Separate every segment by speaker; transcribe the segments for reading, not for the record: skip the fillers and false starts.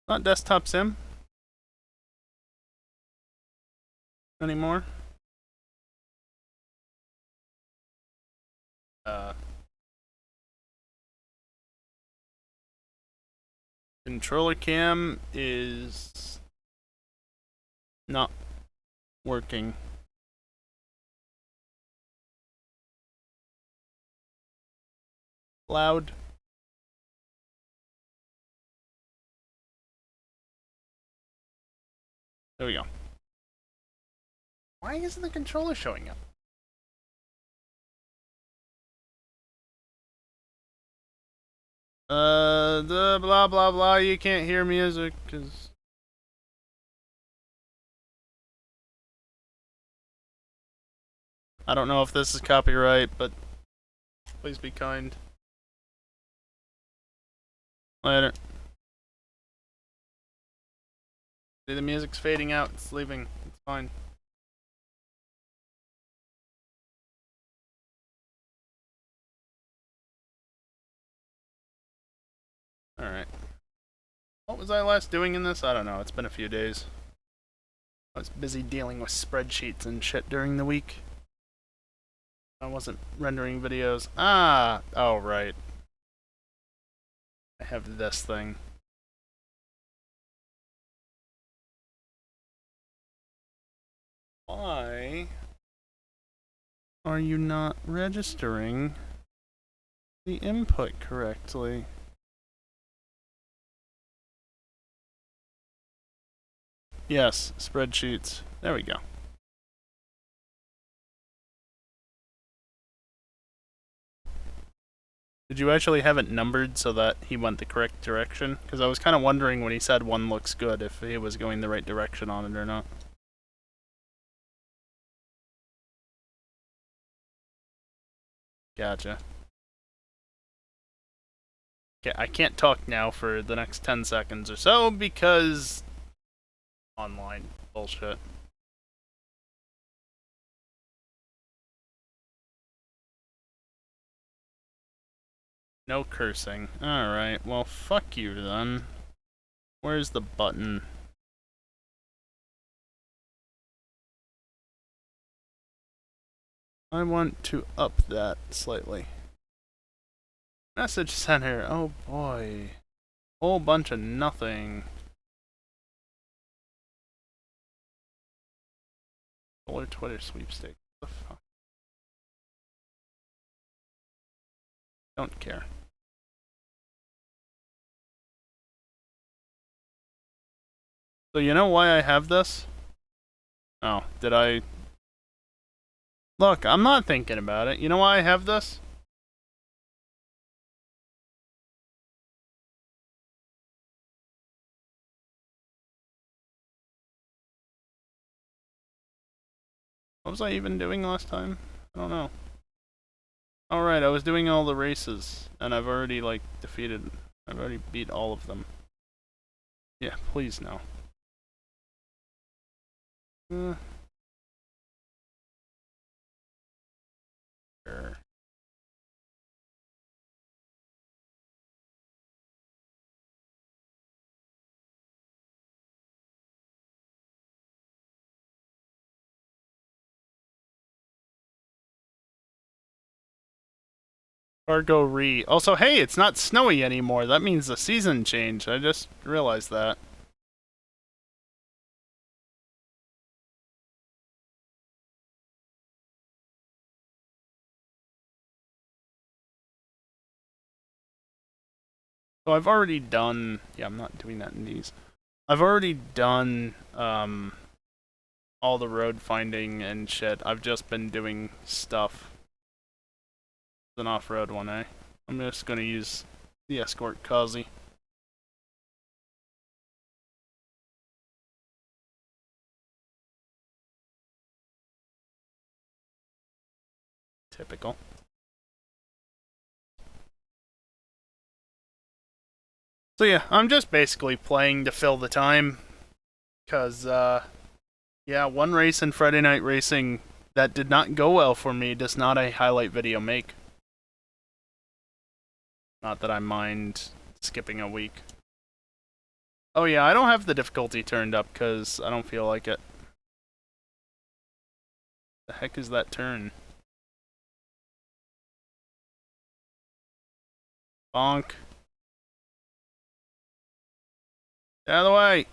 Speaker 1: Not desktop sim anymore. Uh, Controller cam is not working. Loud. There we go. Why isn't the controller showing up? The blah blah blah, you can't hear music, cause... I don't know if this is copyright, but please be kind. Later. See, the music's fading out, it's leaving, it's fine. Alright. What was I last doing in this? I don't know, it's been a few days. I was busy dealing with spreadsheets and shit during the week. I wasn't rendering videos. Ah! Oh, right. I have this thing. Why are you not registering the input correctly? Yes, spreadsheets. There we go. Did you actually have it numbered so that he went the correct direction? Because I was kind of wondering when he said one looks good if he was going the right direction on it or not. Gotcha. Okay, I can't talk now for the next 10 seconds or so because... online bullshit. No cursing. Alright, well, fuck you then. Where's the button? I want to up that slightly. Message center. Oh boy. Whole bunch of nothing. Solar Twitter sweepstakes. What the fuck? Don't care. So you know why I have this? Oh, did I... Look, I'm not thinking about it. You know why I have this? What was I even doing last time? I don't know. Alright, I was doing all the races, and I've already, like, defeated... I've already beat all of them. Yeah, please no. Sure. Cargo re. Also, hey, it's not snowy anymore. That means the season changed. I just realized that. So I've already done... Yeah, I'm not doing that in these. I've already done all the road finding and shit. I've just been doing stuff. It's an off-road one, eh? I'm just gonna use the escort Kazi. Typical. So yeah, I'm just basically playing to fill the time. Cause, yeah, one race in Friday Night Racing that did not go well for me does not a highlight video make. Not that I mind skipping a week. Oh yeah, I don't have the difficulty turned up because I don't feel like it. The heck is that turn? Bonk. Get out of the way!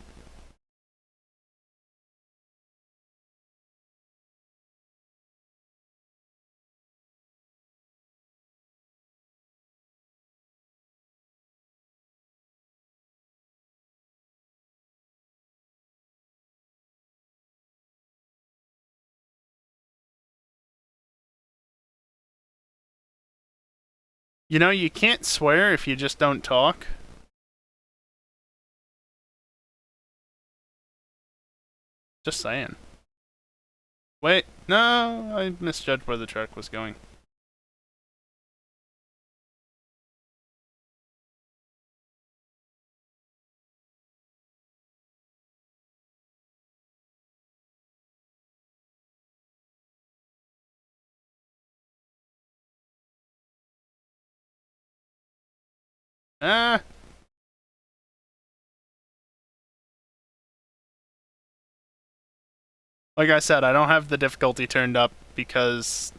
Speaker 1: You know, you can't swear if you just don't talk. Just saying. Wait, no, I misjudged where the truck was going. Ah, like I said, I don't have the difficulty turned up because,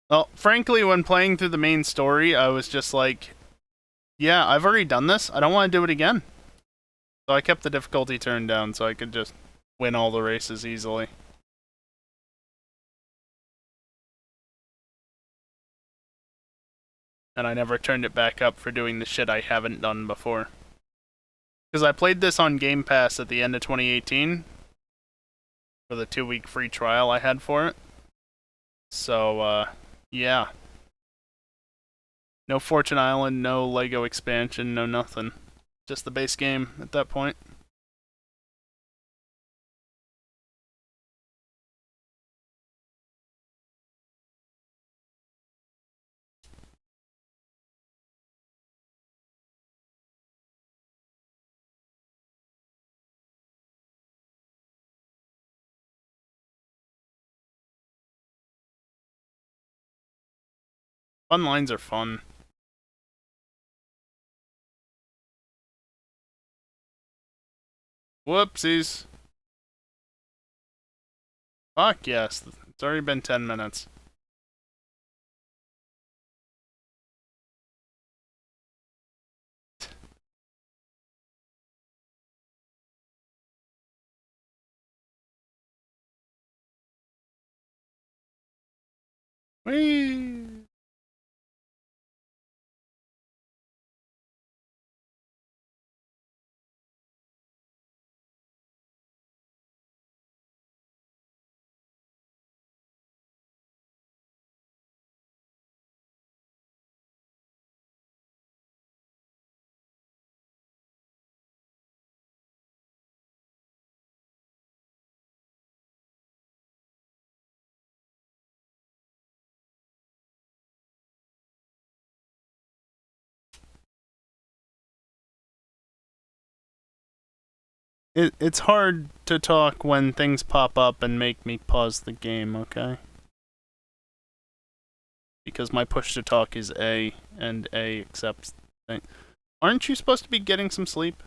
Speaker 1: well, frankly, when playing through the main story, I was just like, yeah, I've already done this. I don't want to do it again. So I kept the difficulty turned down so I could just win all the races easily. And I never turned it back up for doing the shit I haven't done before. Because I played this on Game Pass at the end of 2018 for the 2-week free trial I had for it. So, yeah. No Fortune Island, no Lego expansion, no nothing. Just the base game at that point. Fun lines are fun. Whoopsies. Fuck yes. It's already been 10 minutes. Whee! It's hard to talk when things pop up and make me pause the game, okay? Because my push to talk is A, and A accepts things. Aren't you supposed to be getting some sleep?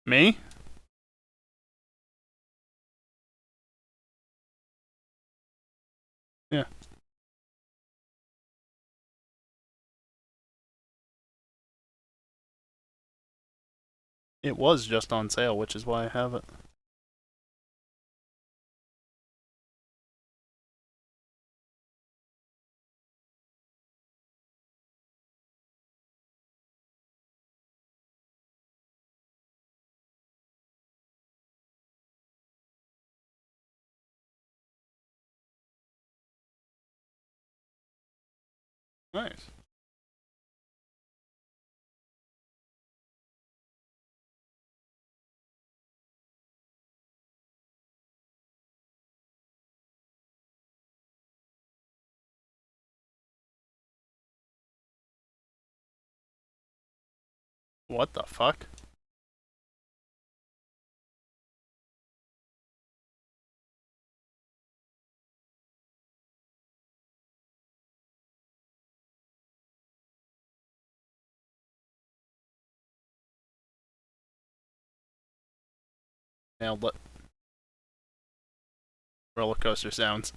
Speaker 1: Me? Yeah. It was just on sale, which is why I have it. Nice. What the fuck? Nailed it. Roller coaster sounds.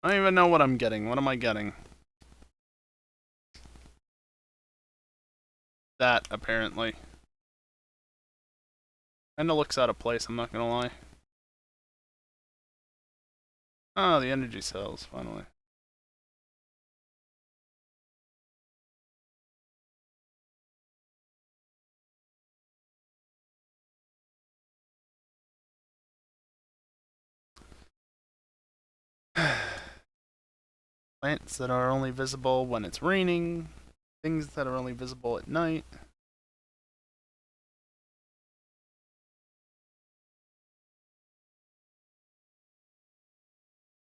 Speaker 1: I don't even know what I'm getting. What am I getting? That, apparently. Kinda looks out of place, I'm not gonna lie. Oh, the energy cells, finally. Plants that are only visible when it's raining. Things that are only visible at night.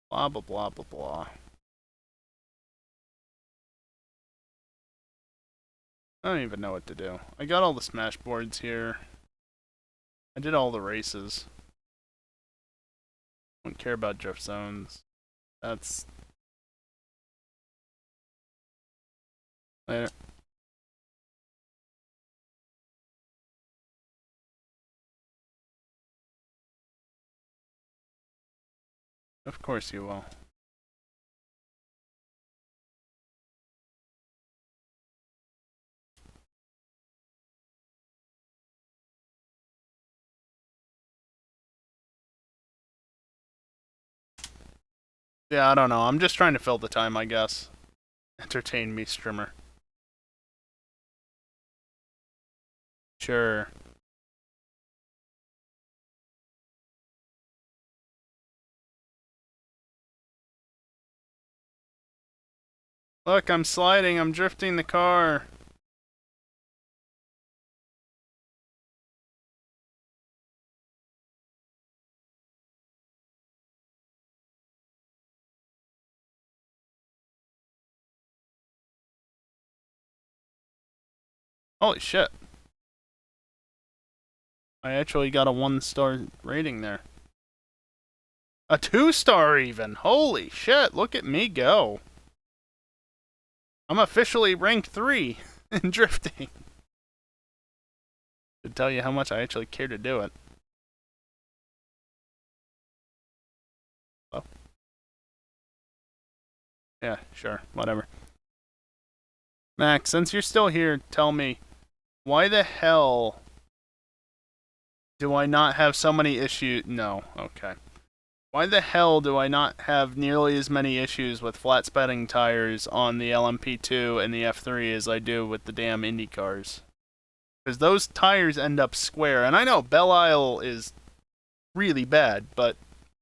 Speaker 1: Blah, blah, blah, blah, blah. I don't even know what to do. I got all the smash boards here. I did all the races. Don't care about drift zones. That's... Later. Of course you will. Yeah, I don't know. I'm just trying to fill the time, I guess. Entertain me, streamer. Sure. Look, I'm sliding. I'm drifting the car. Holy shit. I actually got a 1-star rating there. A 2-star even. Holy shit, look at me go. I'm officially ranked 3 in drifting. To tell you how much I actually care to do it. Oh. Yeah, sure, whatever. Max, since you're still here, tell me, why the hell do I not have so many issues? No, okay. Why the hell do I not have nearly as many issues with flat spetting tires on the LMP2 and the F3 as I do with the damn Indy cars? Because those tires end up square, and I know Belle Isle is really bad, but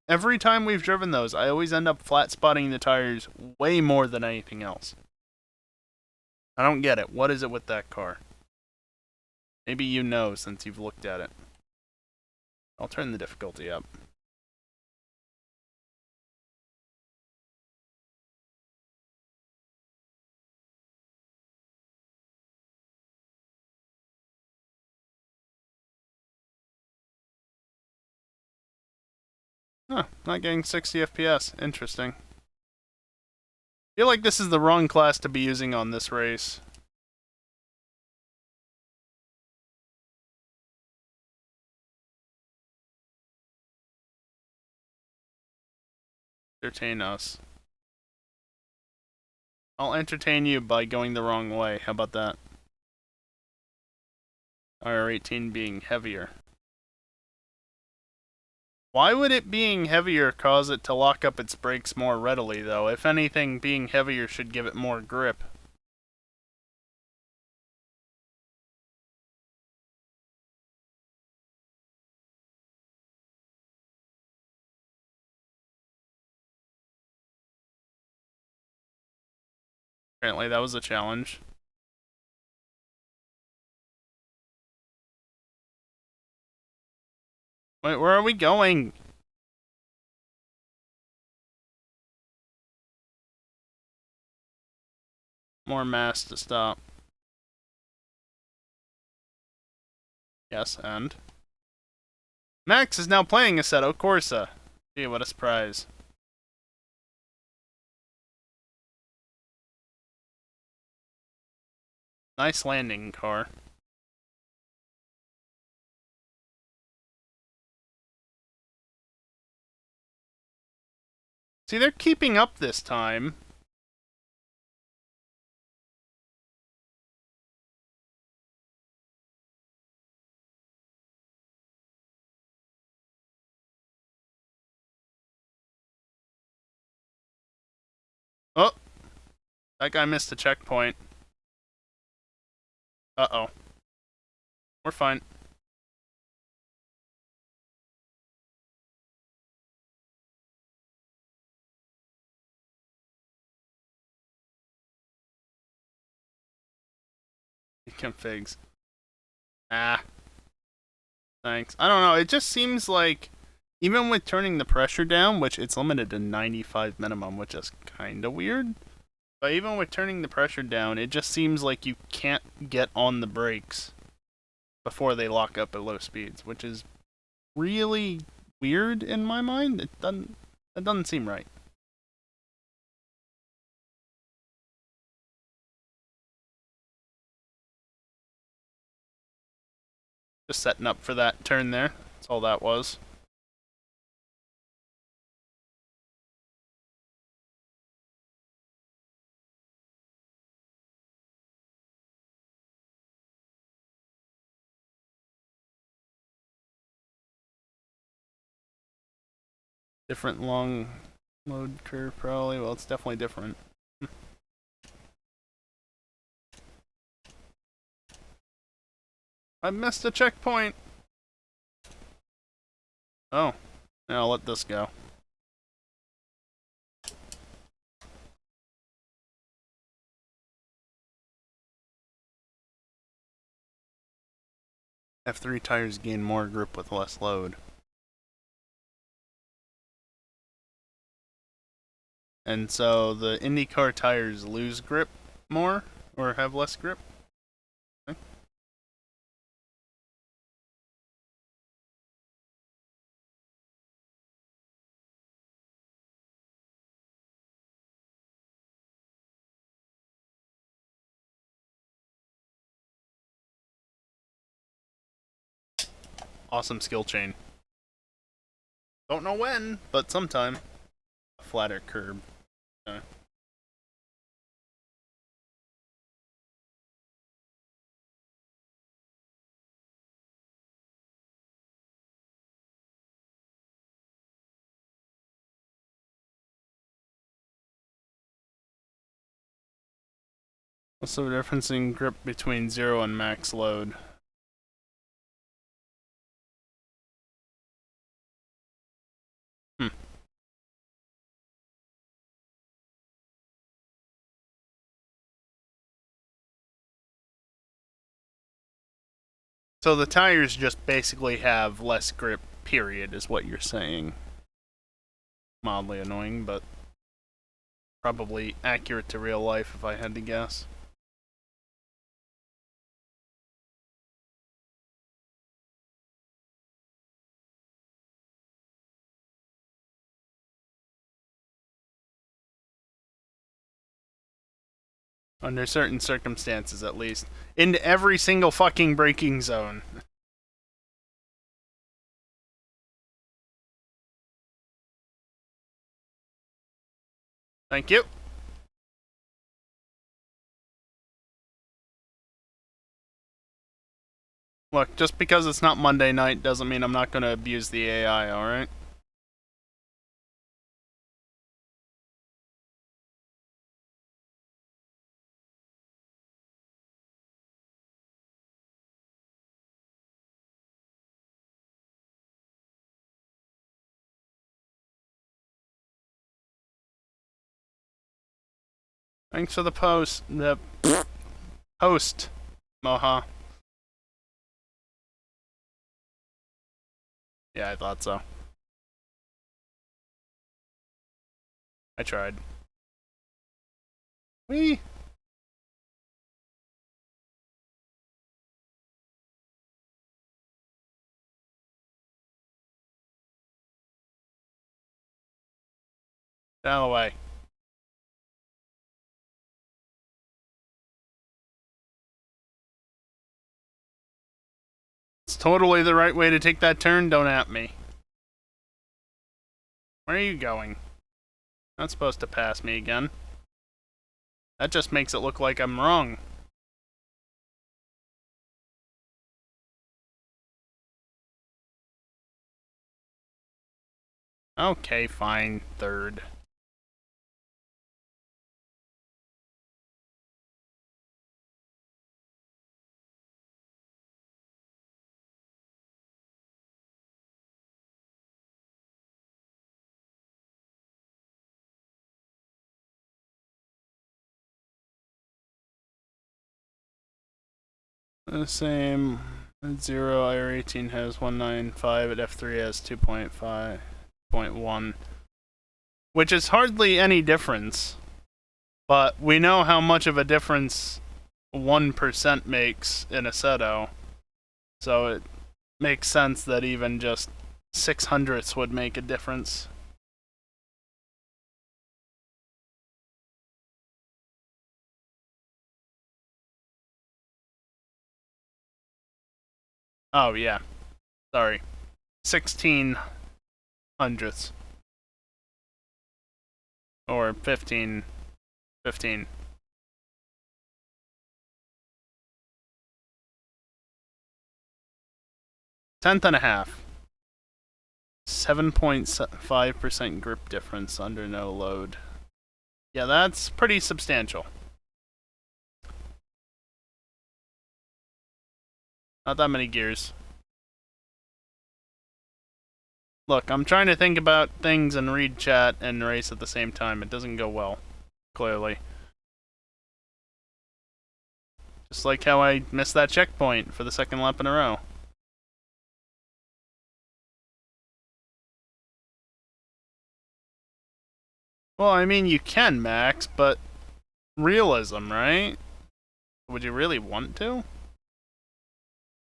Speaker 1: every time we've driven those, I always end up flat spotting the tires way more than anything else. I don't get it. What is it with that car? Maybe you know since you've looked at it. I'll turn the difficulty up. Huh, not getting 60 FPS. Interesting. I feel like this is the wrong class to be using on this race. Entertain us. I'll entertain you by going the wrong way. How about that? IR18 being heavier. Why would it being heavier cause it to lock up its brakes more readily, though? If anything, being heavier should give it more grip. Apparently that was a challenge. Wait, where are we going? More mass to stop. Yes, and? Max is now playing Assetto Corsa. Gee, what a surprise. Nice landing, car. See, they're keeping up this time. Oh, that guy missed a checkpoint. Uh-oh. We're fine. Configs. Ah, thanks. I don't know, it just seems like, even with turning the pressure down, which it's limited to 95 minimum, which is kinda weird, but even with turning the pressure down, it just seems like you can't get on the brakes before they lock up at low speeds, which is really weird in my mind. That doesn't seem right. Just setting up for that turn there. That's all that was. Different long load curve, probably. Well, it's definitely different. I missed a checkpoint. Oh, yeah, I'll let this go. F3 tires gain more grip with less load. And so the IndyCar tires lose grip more or have less grip? Okay. Awesome skill chain. Don't know when, but sometime. A flatter curb. Okay. What's the difference in grip between 0 and max load? Hmm. So the tires just basically have less grip, period, is what you're saying. Mildly annoying, but probably accurate to real life if I had to guess. Under certain circumstances, at least. In every single fucking braking zone. Thank you. Look, just because it's not Monday night doesn't mean I'm not going to abuse the AI, alright? Thanks for the post. The post, Moha. Yeah, I thought so. I tried. Whee! Get out of the way. It's totally the right way to take that turn, don't at me. Where are you going? Not supposed to pass me again. That just makes it look like I'm wrong. Okay, fine. Third. The same. At 0, IR18 has 195, at F3 has 2.5.1. Which is hardly any difference. But we know how much of a difference 1% makes in a Seto. So it makes sense that even just 600ths would make a difference. Oh, yeah. Sorry. 16 hundredths. Or 15. 15. Tenth and a half. 7.5% grip difference under no load. Yeah, that's pretty substantial. Not that many gears. Look, I'm trying to think about things and read chat and race at the same time. It doesn't go well, clearly. Just like how I missed that checkpoint for the second lap in a row. Well, I mean, you can, Max, but realism, right? Would you really want to?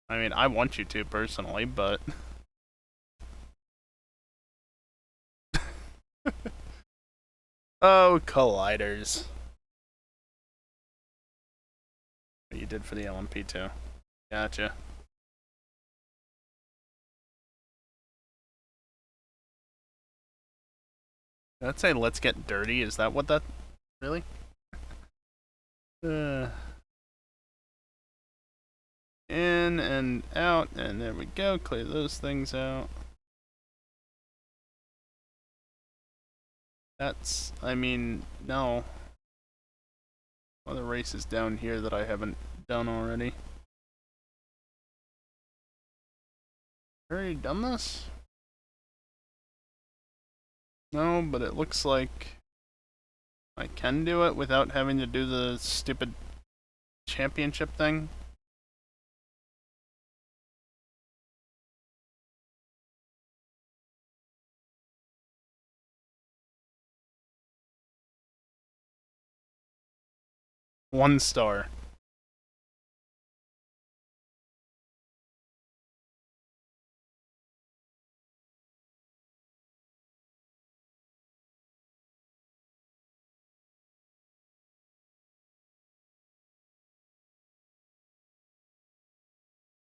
Speaker 1: I mean, I want you to, personally, but... Oh, colliders. What you did for the LMP too. Gotcha. Did that say let's get dirty? Is that what that... Really? In and out, and there we go. Clear those things out. That's... I mean, no. Other races down here that I haven't done already. Already done this? No, but it looks like I can do it without having to do the stupid championship thing. One star.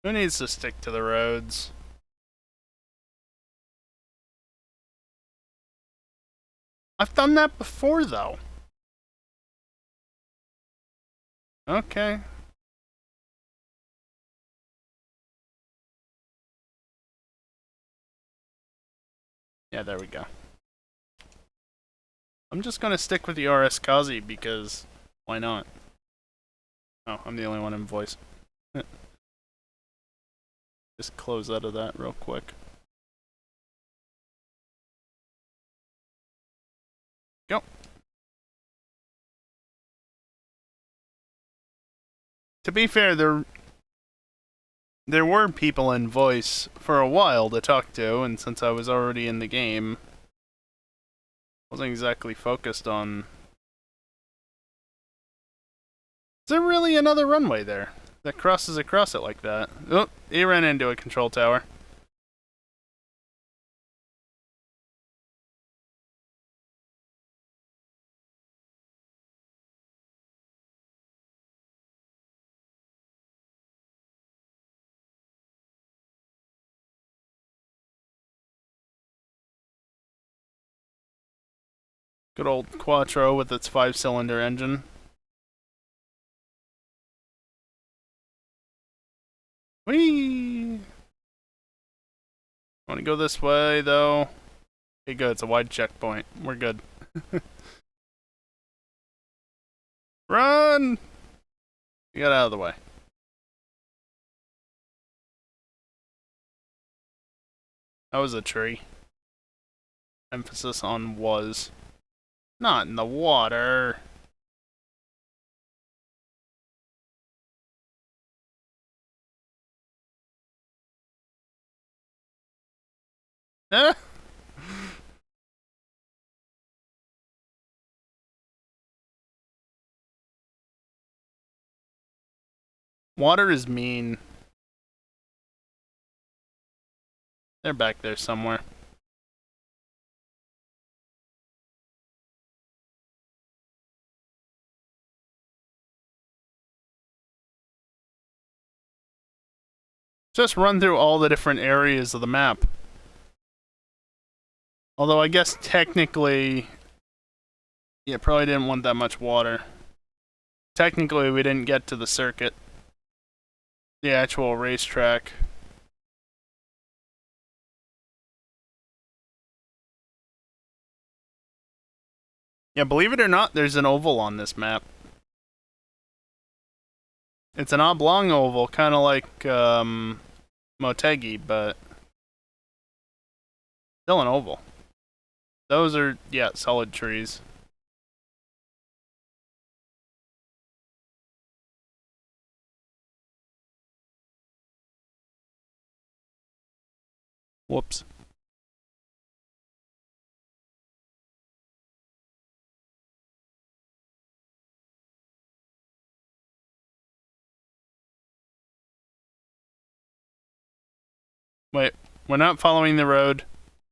Speaker 1: Who needs to stick to the roads? I've done that before, though. Okay. Yeah, there we go. I'm just gonna stick with the RS Kazi because why not? Oh, I'm the only one in voice. Just close out of that real quick. Go. To be fair, there were people in voice for a while to talk to, and since I was already in the game, I wasn't exactly focused on... Is there really another runway there that crosses across it like that? Oh, he ran into a control tower. Good old Quattro with its 5-cylinder engine. Whee! I want to go this way, though. Okay, good. It's a wide checkpoint. We're good. Run! Get out of the way. That was a tree. Emphasis on was. Not in the water. Eh? Water is mean. They're back there somewhere. Just run through all the different areas of the map. Although I guess technically... Yeah, probably didn't want that much water. Technically, we didn't get to the circuit. The actual racetrack. Yeah, believe it or not, there's an oval on this map. It's an oblong oval, kind of like Motegi, but still an oval. Those are, yeah, solid trees. Whoops. Wait, we're not following the road.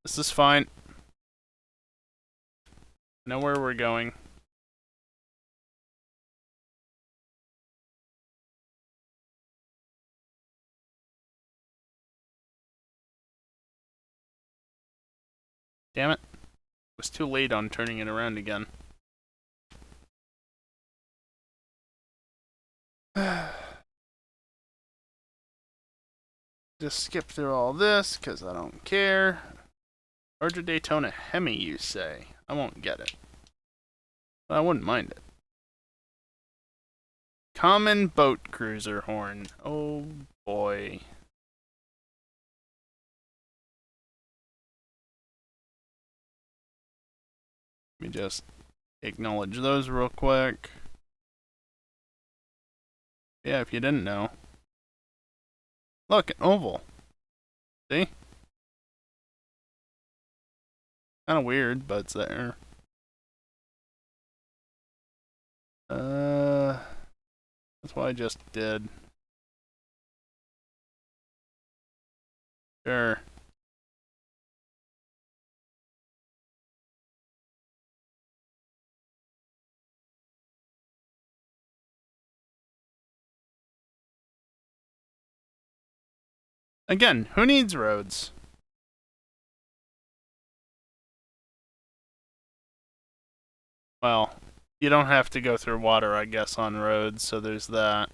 Speaker 1: This is fine. Know where we're going. Damn it. Was too late on turning it around again. Just skip through all this, because I don't care. Larger Daytona Hemi, you say? I won't get it. But I wouldn't mind it. Common boat cruiser horn. Oh boy. Let me just acknowledge those real quick. Yeah, if you didn't know. Look, an oval. See? Kind of weird, but it's there. That's what I just did. Sure. Again, who needs roads? Well, you don't have to go through water, I guess, on roads, so there's that.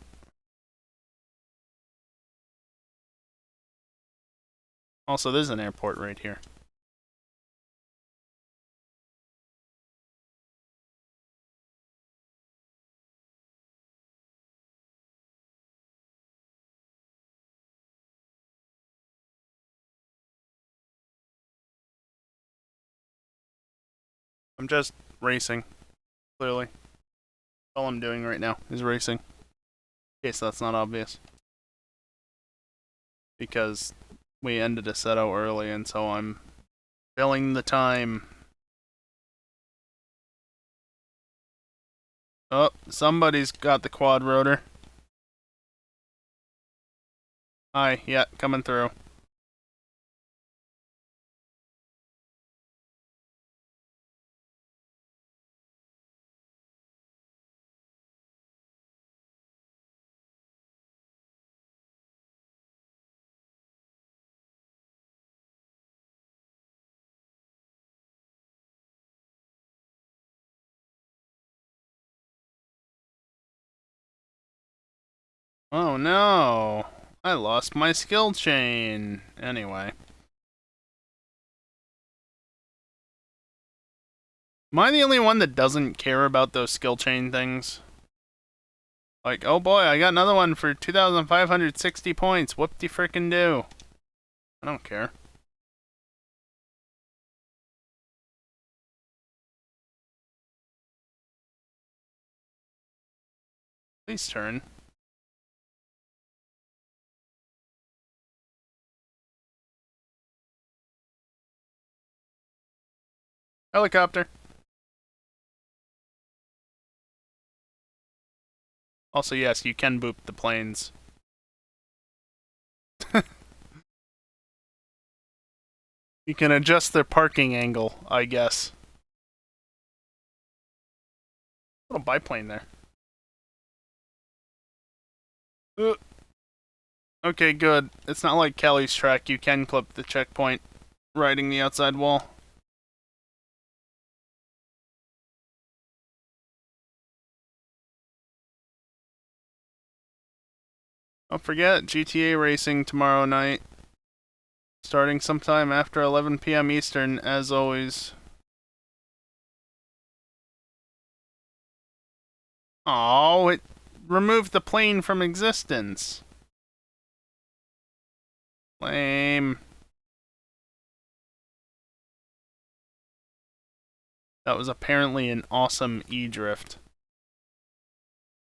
Speaker 1: Also, there's an airport right here. I'm just racing, clearly. All I'm doing right now is racing. In case that's not obvious. Because we ended a set out early, and so I'm filling the time. Oh, somebody's got the quad rotor. Hi, yeah, coming through. Oh no! I lost my skill chain. Anyway. Am I the only one that doesn't care about those skill chain things? Like, oh boy, I got another one for 2,560 points. Whoop-de frickin' do. I don't care. Please turn. Helicopter. Also, yes, you can boop the planes. You can adjust their parking angle, I guess. Little biplane there. Okay, good. It's not like Kelly's track. You can clip the checkpoint riding the outside wall. Don't forget, GTA racing tomorrow night. Starting sometime after 11 p.m. Eastern, as always. Oh, it removed the plane from existence. Lame. That was apparently an awesome E-drift.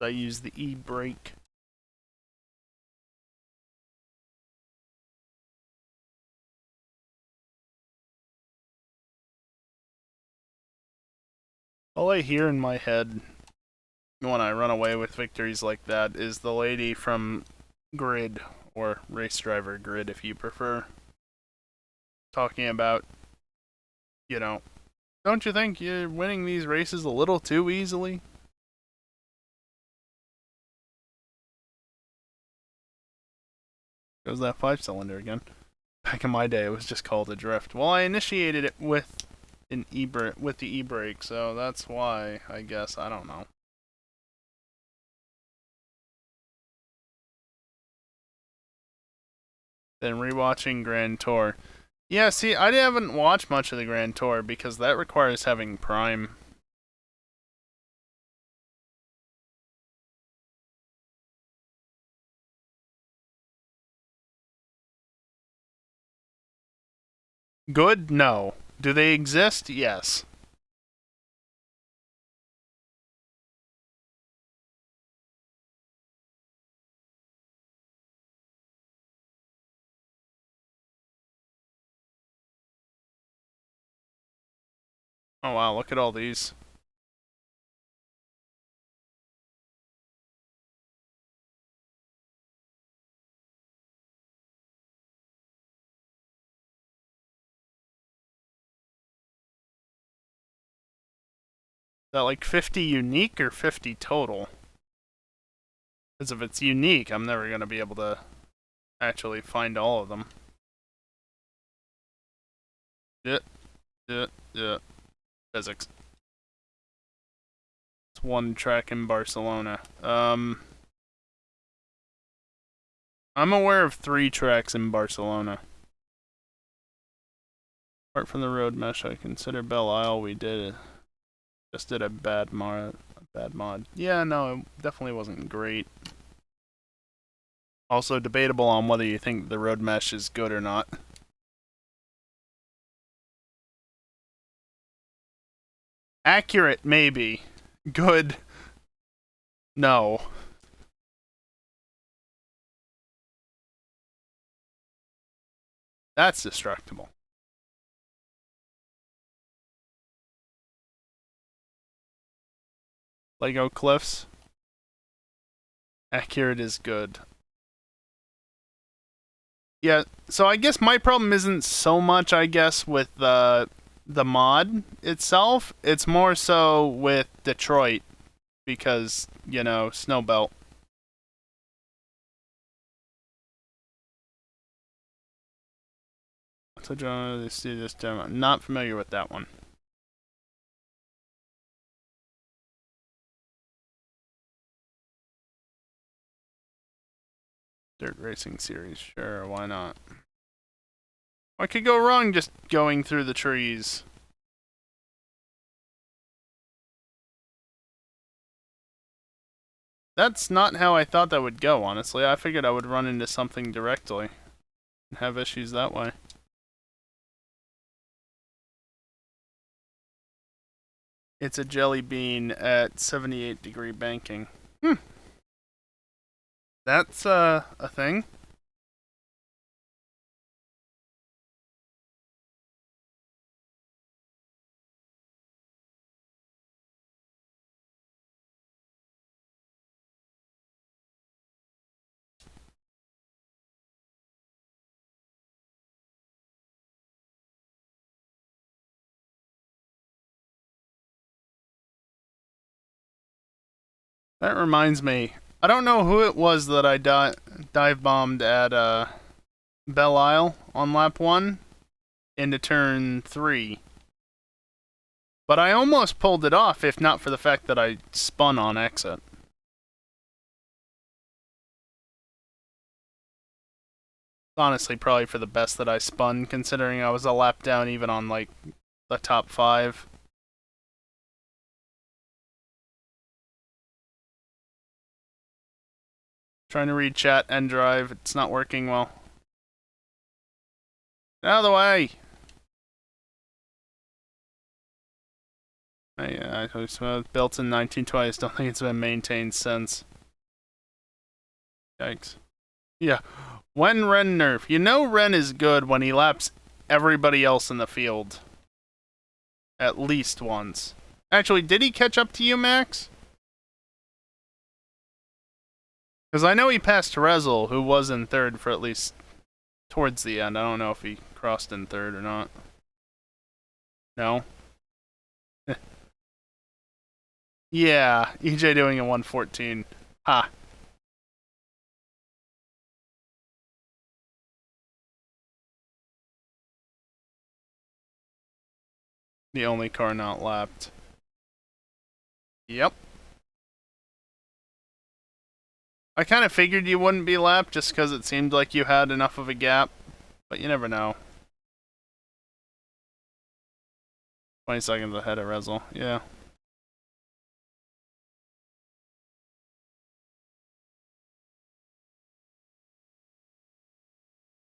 Speaker 1: I used the E-brake. All I hear in my head when I run away with victories like that is the lady from Grid, or Race Driver Grid if you prefer, talking about, you know, don't you think you're winning these races a little too easily? Goes that 5-cylinder again. Back in my day, it was just called a drift. Well, I initiated it with the e-brake, so that's why, I guess. I don't know. Then rewatching Grand Tour. Yeah, see, I haven't watched much of the Grand Tour because that requires having Prime. Good? No. Do they exist? Yes. Oh wow, look at all these. Is that like 50 unique or 50 total? Because if it's unique, I'm never going to be able to actually find all of them. Yeah. Physics. It's one track in Barcelona. I'm aware of 3 tracks in Barcelona. Apart from the road mesh, I consider Belle Isle. We just did a bad mod. Yeah, no, it definitely wasn't great. Also debatable on whether you think the road mesh is good or not. Accurate, maybe. Good. No. That's destructible. Lego cliffs. Accurate is good. Yeah, so I guess my problem isn't so much, I guess, with the mod itself. It's more so with Detroit because, you know, Snowbelt. So, let's do this demo. Not familiar with that one. Dirt Racing Series, sure, why not? What could go wrong just going through the trees? That's not how I thought that would go, honestly. I figured I would run into something directly and have issues that way. It's a jelly bean at 78-degree banking. That's a thing. That reminds me. I don't know who it was that I dive bombed at Belle Isle on lap 1 into turn 3. But I almost pulled it off if not for the fact that I spun on exit. Honestly, probably for the best that I spun, considering I was a lap down even on, like, the top 5. Trying to read chat and drive, it's not working well. Out of the way! I built in 1920s, don't think it's been maintained since. Yikes. Yeah. When Ren nerf. You know Ren is good when he laps everybody else in the field. At least once. Actually, did he catch up to you, Max? Because I know he passed Rezel, who was in third for at least towards the end. I don't know if he crossed in third or not. No? Yeah, EJ doing a 114. Ha. The only car not lapped. Yep. I kind of figured you wouldn't be lapped just because it seemed like you had enough of a gap, but you never know. 20 seconds ahead of Rezel, yeah.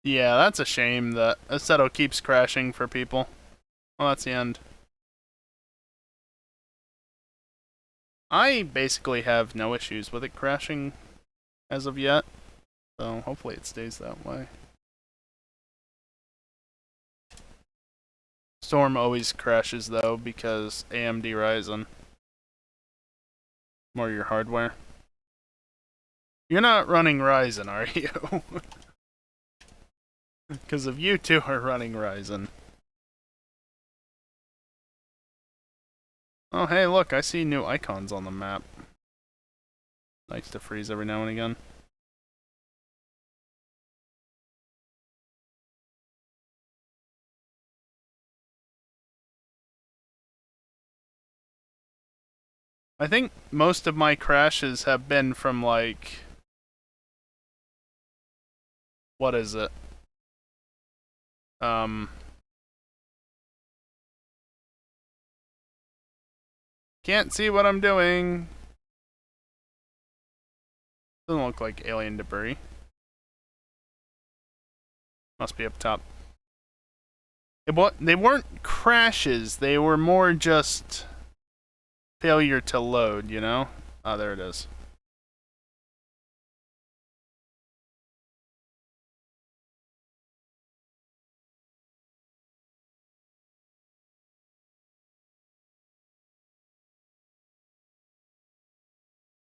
Speaker 1: Yeah, that's a shame that Assetto keeps crashing for people. Well, that's the end. I basically have no issues with it crashing as of yet, so hopefully it stays that way. Storm always crashes though because AMD Ryzen. More your hardware. You're not running Ryzen, are you? Because if you two are running Ryzen. Oh hey look, I see new icons on the map. Likes to freeze every now and again. I think most of my crashes have been from like... What is it? Can't see what I'm doing. Doesn't look like alien debris. Must be up top. They weren't crashes, they were more just failure to load, you know? Ah, there it is.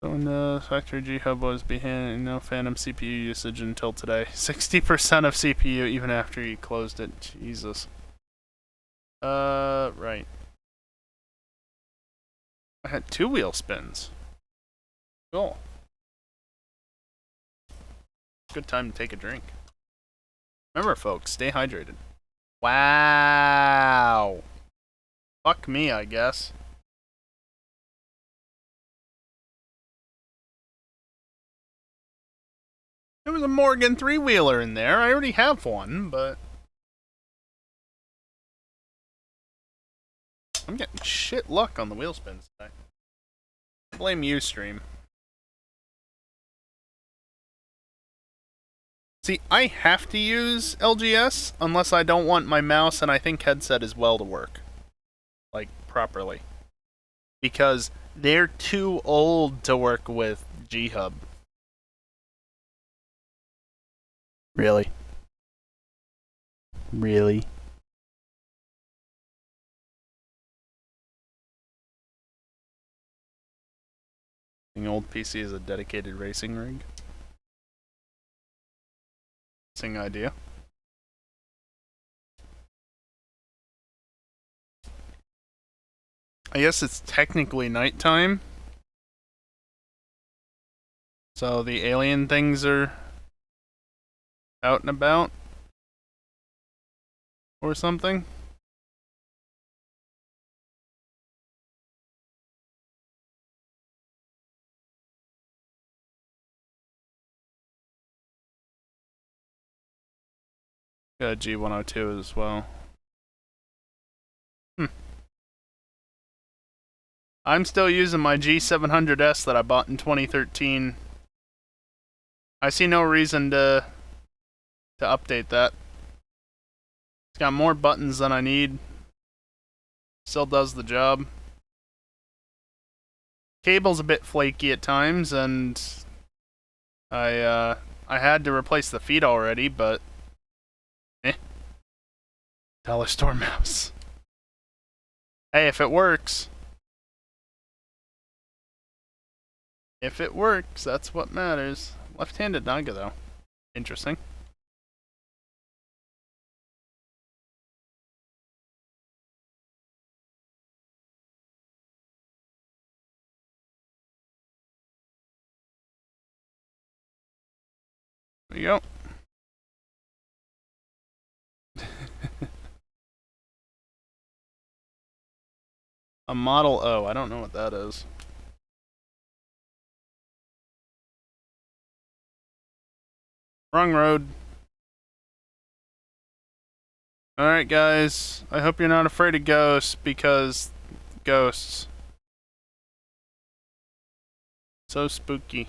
Speaker 1: So when the factory G-Hub was behind, no phantom CPU usage until today. 60% of CPU even after you closed it. Jesus. Right. I had 2 wheel spins. Cool. Good time to take a drink. Remember, folks, stay hydrated. Wow. Fuck me, I guess. There was a Morgan 3-wheeler in there. I already have one, but... I'm getting shit luck on the wheel spins today. Blame you, stream. See, I have to use LGS unless I don't want my mouse and I think headset as well to work. Like, properly. Because they're too old to work with G-Hub. Really? Really? The old PC is a dedicated racing rig. Interesting idea. I guess it's technically nighttime. So the alien things are out and about. Or something. Got a G102 as well. I'm still using my G700S that I bought in 2013. I see no reason to update that. It's got more buttons than I need. Still does the job. Cable's a bit flaky at times, and I had to replace the feet already, but Dollar store mouse. Hey, if it works. If it works, that's what matters. Left-handed Naga, though. Interesting. There you go. A Model O. I don't know what that is. Wrong road. Alright, guys. I hope you're not afraid of ghosts, because ghosts. So spooky.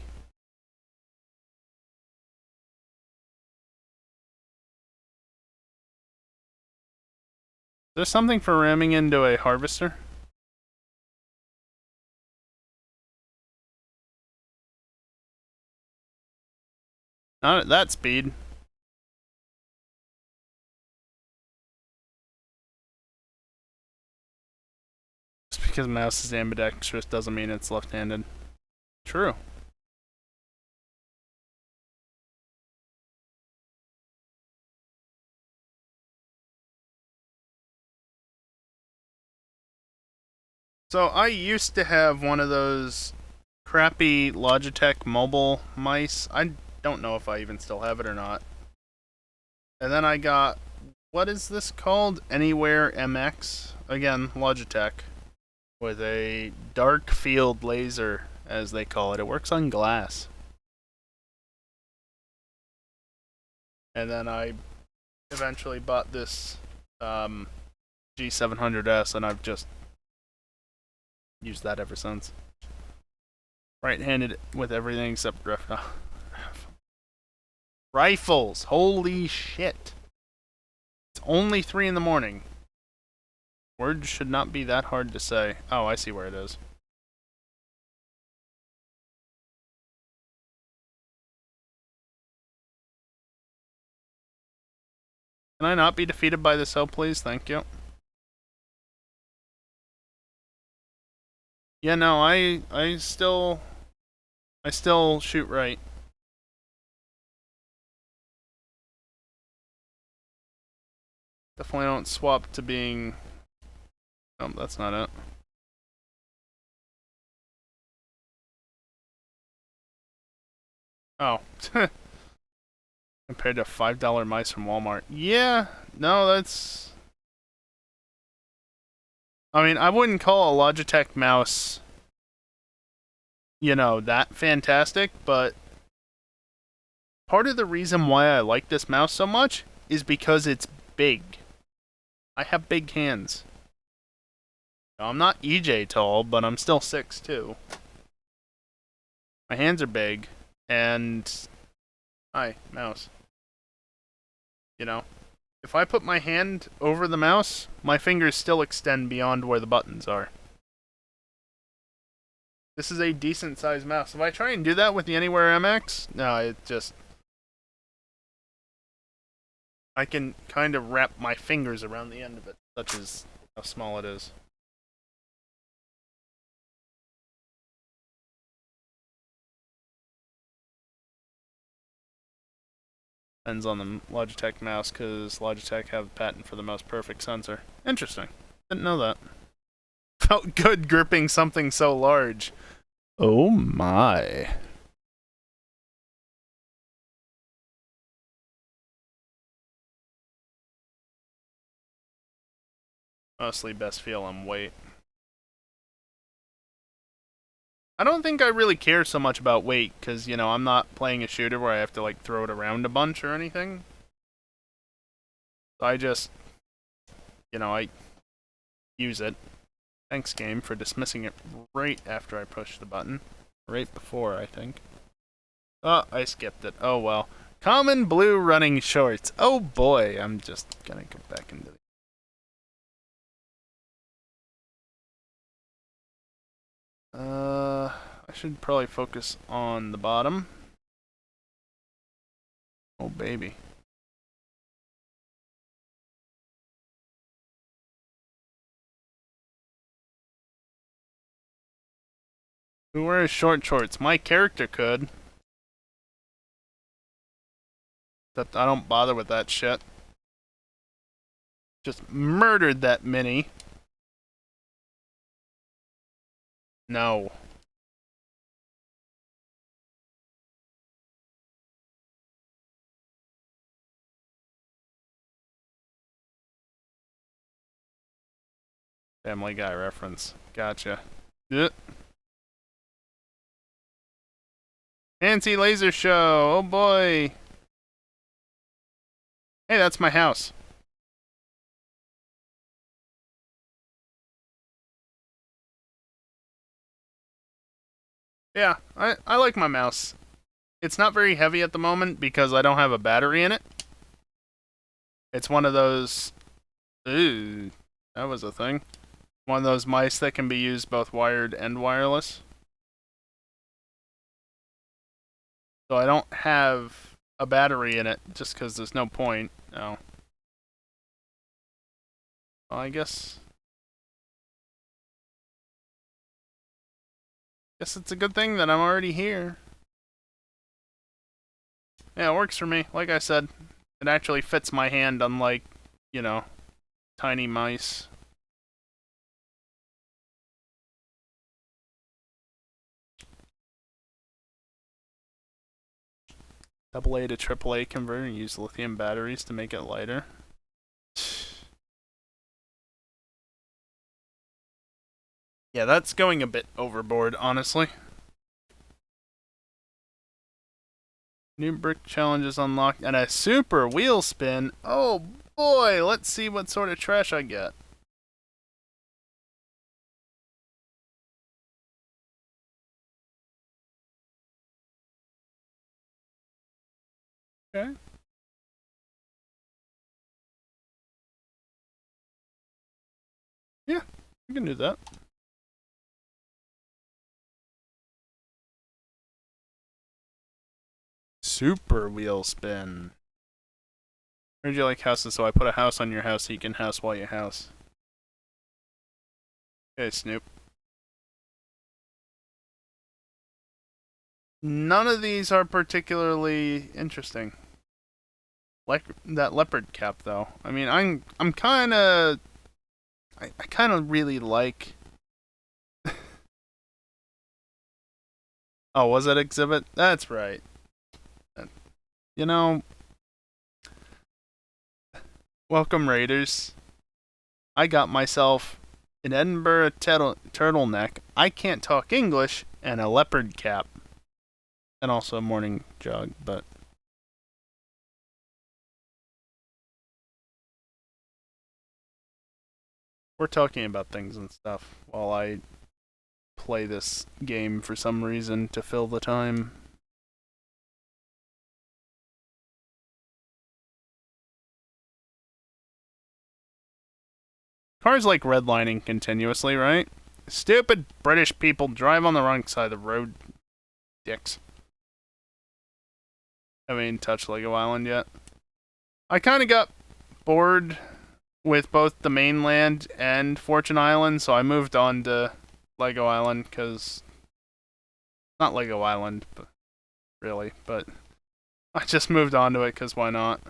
Speaker 1: There's something for ramming into a harvester? Not at that speed. Just because mouse is ambidextrous doesn't mean it's left-handed. True. So I used to have one of those crappy Logitech mobile mice. I don't know if I even still have it or not. And then I got, what is this called? Anywhere MX? Again, Logitech. With a dark field laser, as they call it. It works on glass. And then I eventually bought this G700S, and I've just used that ever since. Right-handed with everything except rifles. Holy shit. It's only 3 in the morning. Words should not be that hard to say. Oh, I see where it is. Can I not be defeated by this hill, please? Thank you. Yeah, no, I still I still shoot right. Definitely don't swap to being... Oh, that's not it. Oh. Compared to $5 mice from Walmart. Yeah, no, that's... I mean, I wouldn't call a Logitech mouse, you know, that fantastic, but part of the reason why I like this mouse so much is because it's big. I have big hands. Now, I'm not EJ tall, but I'm still 6'2". My hands are big, and... Hi, mouse. You know? If I put my hand over the mouse, my fingers still extend beyond where the buttons are. This is a decent sized mouse. If I try and do that with the Anywhere MX, no, it just... I can kind of wrap my fingers around the end of it, such as how small it is. Depends on the Logitech mouse, because Logitech have a patent for the most perfect sensor. Interesting. Didn't know that. Felt good gripping something so large. Oh my. Mostly best feel on weight. I don't think I really care so much about weight, because, you know, I'm not playing a shooter where I have to, like, throw it around a bunch or anything. So I just, you know, I use it. Thanks, game, for dismissing it right after I pushed the button. Right before, I think. Oh, I skipped it. Oh, well. Common blue running shorts. Oh, boy. I'm just gonna go back into the... I should probably focus on the bottom. Oh, baby. Who wears short shorts? My character could. But I don't bother with that shit. Just murdered that mini. No. Family Guy reference. Gotcha. Yeah. Fancy laser show. Oh boy. Hey, that's my house. Yeah, I like my mouse. It's not very heavy at the moment because I don't have a battery in it. It's one of those... Ooh, that was a thing. One of those mice that can be used both wired and wireless. So I don't have a battery in it just because there's no point. No. Well, I guess it's a good thing that I'm already here. Yeah, it works for me. Like I said, it actually fits my hand, unlike, you know, tiny mice. AA to AAA converter and use lithium batteries to make it lighter. Yeah, that's going a bit overboard, honestly. New brick challenges unlocked and a super wheel spin. Oh boy, let's see what sort of trash I get. Okay. Yeah, you can do that. Super wheel spin. Heard you like houses, so I put a house on your house so you can house while you house. Okay, Snoop. None of these are particularly interesting. Like that leopard cap, though. I mean, I'm kind of, I kind of really like. Oh, was it exhibit? That's right. You know, welcome Raiders. I got myself an Edinburgh turtleneck. I can't talk English and a leopard cap, and also a morning jog. But we're talking about things and stuff while I play this game for some reason to fill the time. Cars like redlining continuously, right? Stupid British people drive on the wrong side of the road. Dicks. Haven't even touched Lego Island yet. I kind of got bored with both the mainland and Fortune Island, so I moved on to Lego Island because not Lego Island, but really, but I just moved on to it because why not?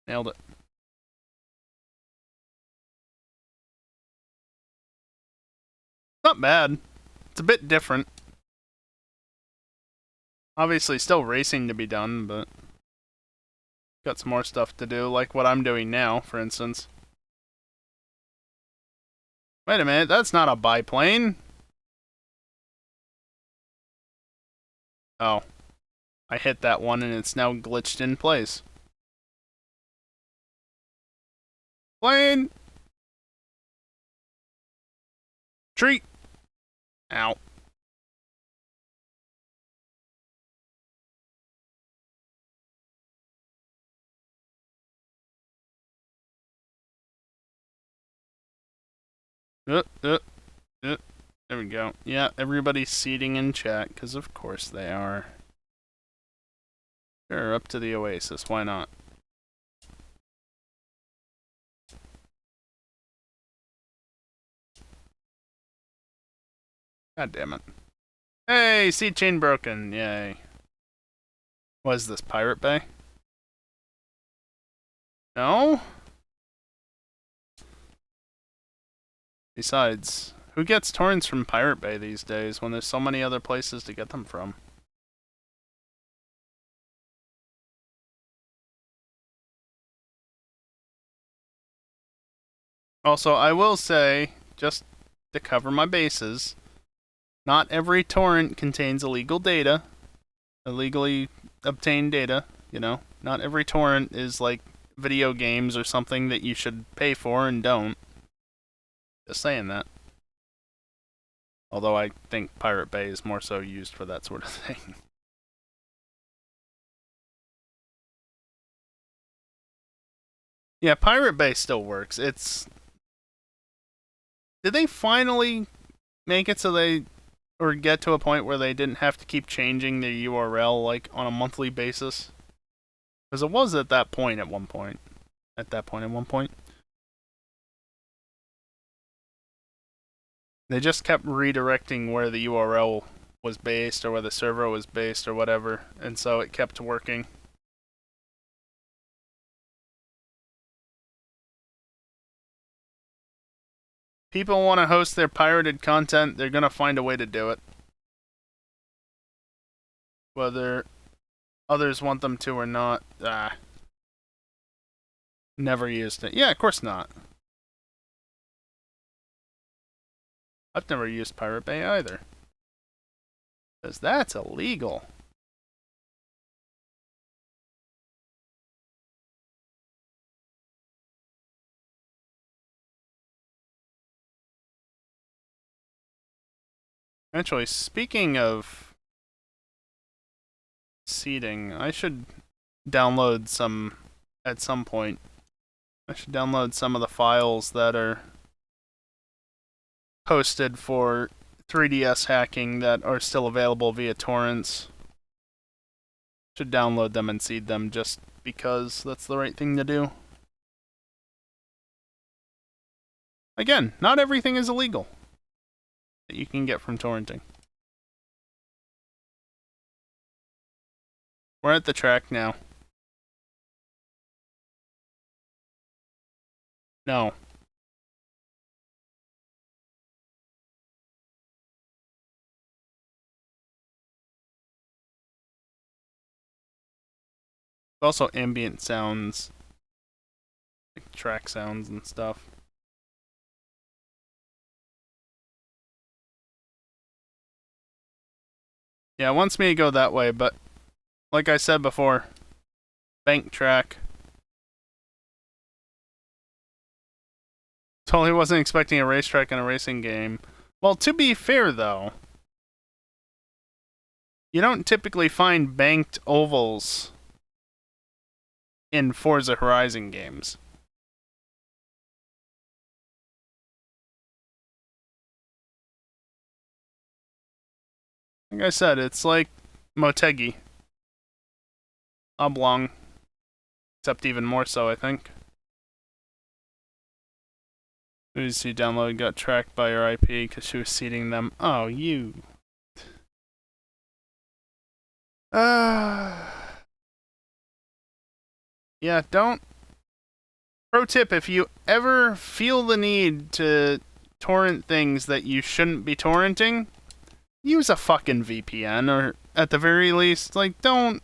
Speaker 1: Nailed it. Not bad. It's a bit different. Obviously, still racing to be done, but got some more stuff to do, like what I'm doing now, for instance. Wait a minute, that's not a biplane. Oh. I hit that one and it's now glitched in place. Plane! Treat! Ow. Uh, uh, there we go. Yeah, everybody's seating in chat, because of course they are. Sure, up to the Oasis, why not? God damn it. Hey, seat chain broken, yay. What is this, Pirate Bay? No? Besides, who gets torrents from Pirate Bay these days when there's so many other places to get them from? Also, I will say, just to cover my bases, not every torrent contains illegal data, illegally obtained data, you know? Not every torrent is like video games or something that you should pay for and don't. Just saying that. Although I think Pirate Bay is more so used for that sort of thing. Yeah, Pirate Bay still works. It's... Did they finally make it so they... or get to a point where they didn't have to keep changing their URL, like, on a monthly basis? Because it was at that point at one point. They just kept redirecting where the URL was based or where the server was based or whatever, and so it kept working. People want to host their pirated content, they're going to find a way to do it. Whether others want them to or not. Never used it. Yeah, of course not. I've never used Pirate Bay either. Because that's illegal. Actually, speaking of seeding, I should download some at some point. I should download some of the files that are posted for 3DS hacking that are still available via torrents. Should download them and seed them just because that's the right thing to do. Again, not everything is illegal that you can get from torrenting. We're at the track now. No. It's also ambient sounds. Like track sounds and stuff. Yeah, it wants me to go that way, but like I said before, bank track. Totally wasn't expecting a racetrack in a racing game. Well, to be fair though, you don't typically find banked ovals in Forza Horizon games. Like I said, it's like Motegi. Oblong. Except even more so, I think. She download got tracked by her IP because she was seeding them. Oh, you. Yeah, don't. Pro tip, if you ever feel the need to torrent things that you shouldn't be torrenting, use a fucking VPN, or at the very least, like, don't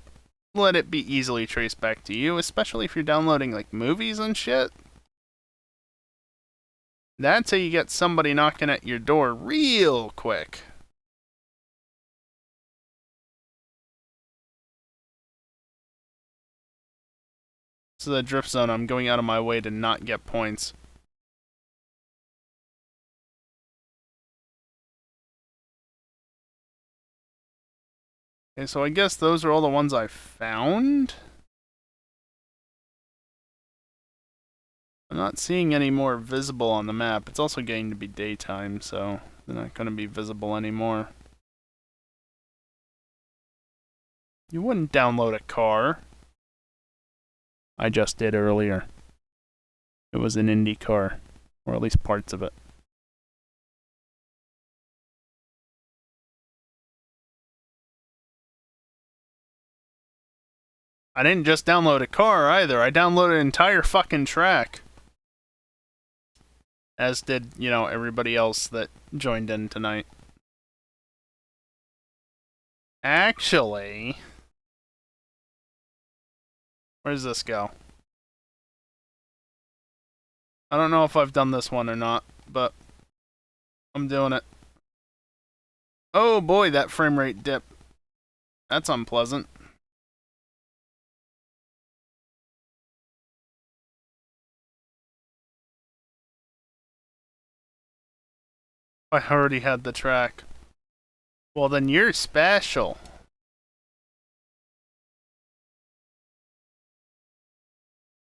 Speaker 1: let it be easily traced back to you, especially if you're downloading, like, movies and shit. That's how you get somebody knocking at your door real quick. This is a drift zone. I'm going out of my way to not get points. Okay, so I guess those are all the ones I found. I'm not seeing any more visible on the map. It's also getting to be daytime, so they're not going to be visible anymore. You wouldn't download a car. I just did earlier. It was an Indy car, or at least parts of it. I didn't just download a car either. I downloaded an entire fucking track. As did, you know, everybody else that joined in tonight. Actually, where does this go? I don't know if I've done this one or not, but I'm doing it. Oh boy, that frame rate dip. That's unpleasant. I already had the track. Well, then you're special.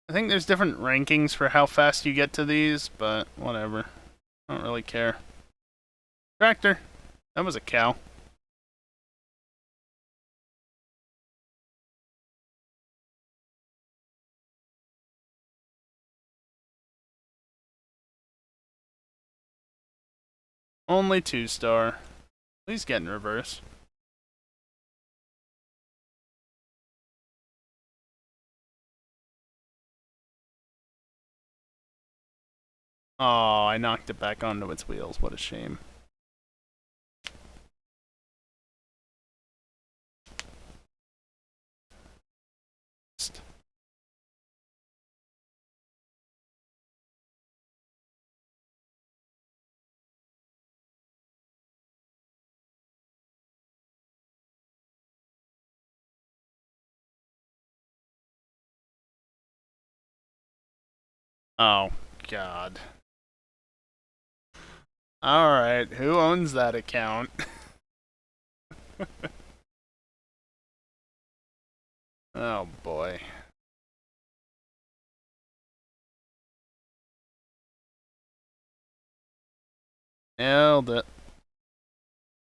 Speaker 1: I think there's different rankings for how fast you get to these, but whatever. I don't really care. Tractor. That was a cow. Only 2-star. Please get in reverse. Oh, I knocked it back onto its wheels. What a shame. Oh, God. Alright, who owns that account? Oh, boy. Nailed it.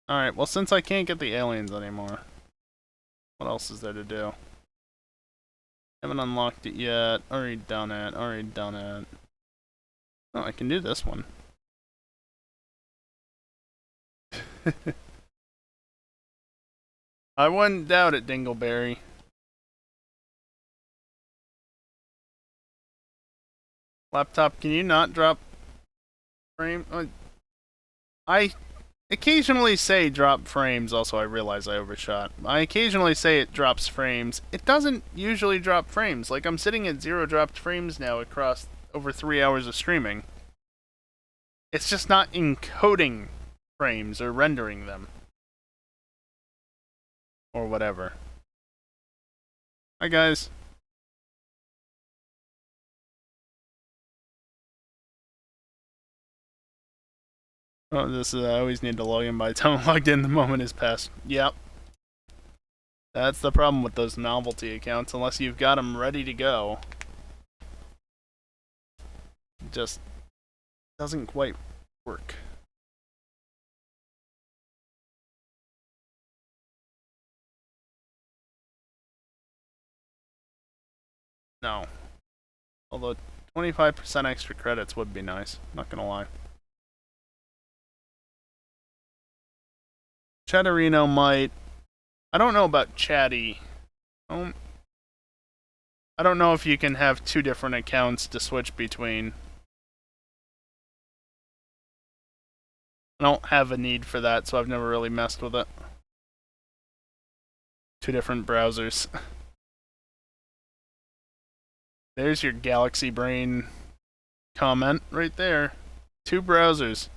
Speaker 1: Alright, well, since I can't get the aliens anymore, what else is there to do? Haven't unlocked it yet. Already done it. Already done it. Oh, I can do this one. I wouldn't doubt it, Dingleberry. Laptop, can you not drop frame? I occasionally say drop frames. Also, I realize I overshot. I occasionally say it drops frames. It doesn't usually drop frames. Like, I'm sitting at 0 dropped frames now across over 3 hours of streaming. It's just not encoding frames or rendering them. Or whatever. Hi, guys. Oh, this is, I always need to log in by the time I'm logged in. The moment is passed. Yep. That's the problem with those novelty accounts. Unless you've got them ready to go, it just doesn't quite work. No. Although 25% extra credits would be nice. Not gonna lie. Chatterino might. I don't know about Chatty. I don't know if you can have 2 different accounts to switch between. I don't have a need for that, so I've never really messed with it. 2 different browsers. There's your Galaxy Brain comment right there. 2 browsers.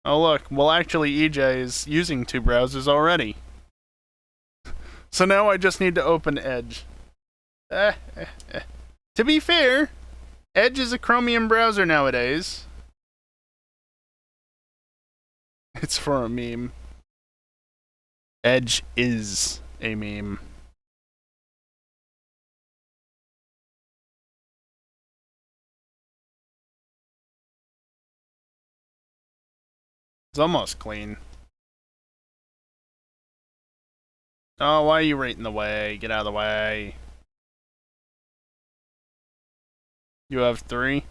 Speaker 1: Oh look, well actually EJ is using 2 browsers already. So now I just need to open Edge. To be fair, Edge is a Chromium browser nowadays. It's for a meme. Edge is a meme. It's almost clean. Oh, why are you right in the way? Get out of the way. You have 3?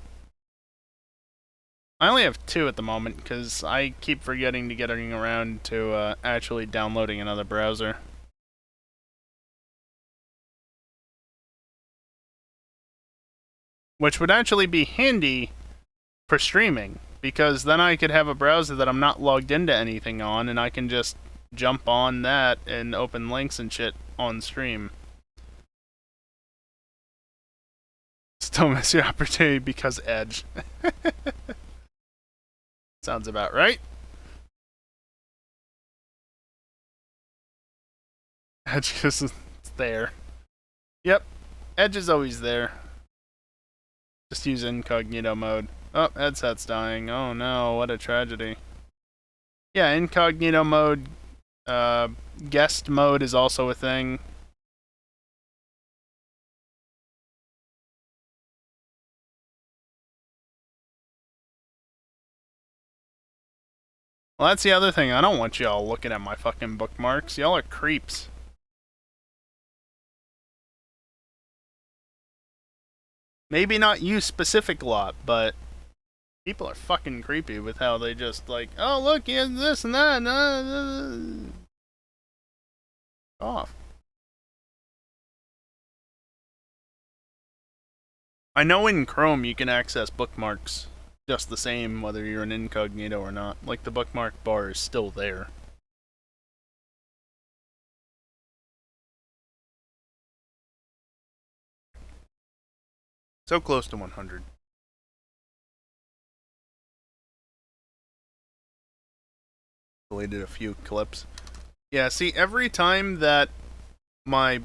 Speaker 1: I only have 2 at the moment, because I keep forgetting to getting around to actually downloading another browser. Which would actually be handy for streaming, because then I could have a browser that I'm not logged into anything on, and I can just jump on that and open links and shit on stream. Still miss your opportunity because Edge. Sounds about right. Edge is there. Yep, Edge is always there. Just use incognito mode. Oh, headset's dying. Oh no, what a tragedy. Yeah, incognito mode, guest mode is also a thing. Well, that's the other thing. I don't want y'all looking at my fucking bookmarks. Y'all are creeps. Maybe not you specific lot, but people are fucking creepy with how they just like, oh look, he has this and that. Off. I know in Chrome you can access bookmarks just the same whether you're an incognito or not. Like the bookmark bar is still there. So close to 100. Deleted a few clips. Yeah, see, every time that my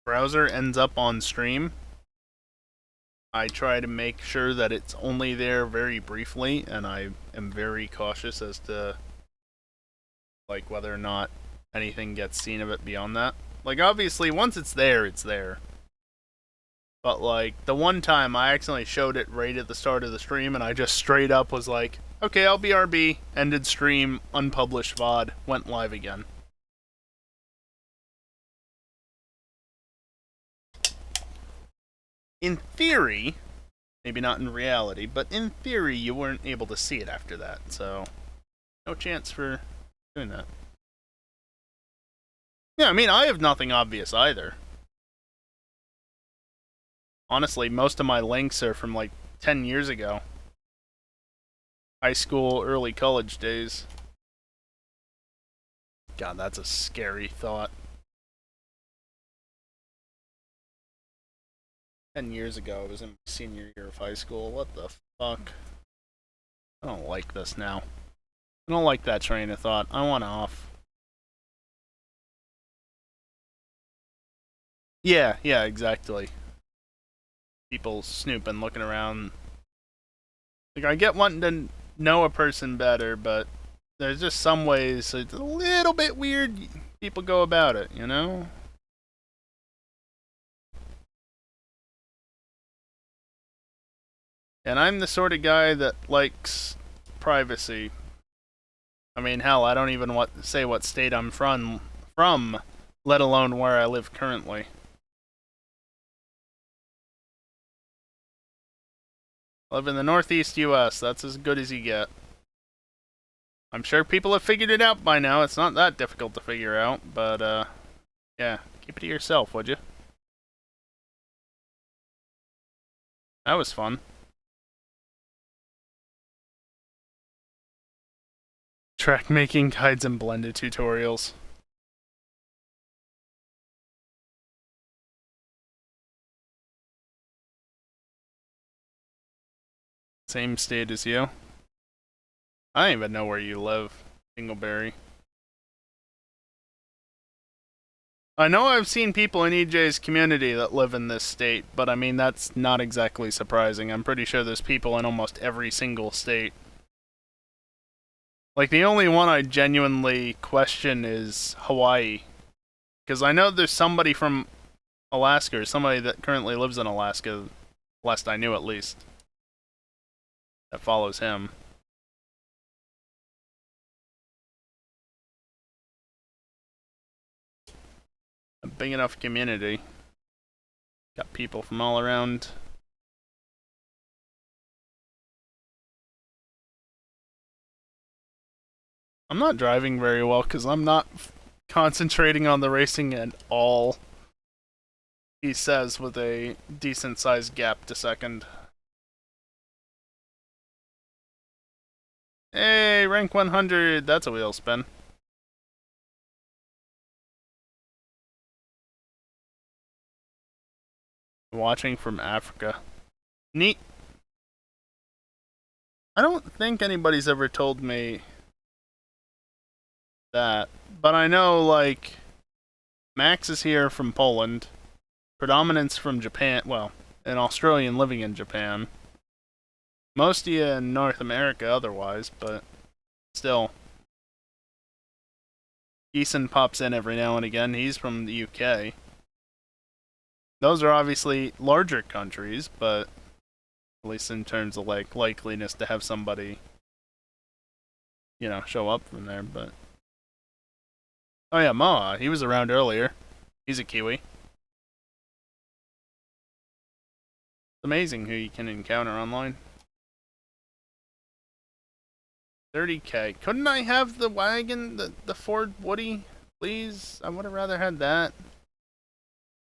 Speaker 1: browser ends up on stream, I try to make sure that it's only there very briefly, and I am very cautious as to like whether or not anything gets seen of it beyond that. Like, obviously, once it's there, it's there. But, like, the one time I accidentally showed it right at the start of the stream, and I just straight up was like, okay, I'll BRB, ended stream, unpublished VOD, went live again. In theory, maybe not in reality, but in theory, you weren't able to see it after that, so no chance for doing that. Yeah, I mean, I have nothing obvious either. Honestly, most of my links are from like 10 years ago. High school, early college days. God, that's a scary thought. 10 years ago, I was in my senior year of high school. What the fuck? I don't like this now. I don't like that train of thought. I want off. Yeah, yeah, exactly. People snooping, looking around. Like, I get wanting to know a person better, but there's just some ways it's a little bit weird people go about it, you know? And I'm the sort of guy that likes privacy. I mean, hell, I don't even say what state I'm from, let alone where I live currently. I live in the Northeast U.S. That's as good as you get. I'm sure people have figured it out by now. It's not that difficult to figure out, but yeah, keep it to yourself, would you? That was fun. Track making guides and blended tutorials. Same state as you. I don't even know where you live, Dingleberry. I know I've seen people in EJ's community that live in this state, but I mean, that's not exactly surprising. I'm pretty sure there's people in almost every single state. Like, the only one I genuinely question is Hawaii. Because I know there's somebody from Alaska, or somebody that currently lives in Alaska, last I knew at least, that follows him. A big enough community. Got people from all around. I'm not driving very well because I'm not concentrating on the racing at all, he says with a decent sized gap to second. Hey, rank 100, that's a wheel spin. Watching from Africa. Neat. I don't think anybody's ever told me that, but I know, like, Max is here from Poland, Predominance from Japan, well, an Australian living in Japan. Most of you in North America otherwise, but still. Eason pops in every now and again, he's from the UK. Those are obviously larger countries, but at least in terms of like likeliness to have somebody, show up from there. But oh yeah, Moa, he was around earlier. He's a Kiwi. It's amazing who you can encounter online. 30k. Couldn't I have the wagon, the Ford Woody, please? I would have rather had that.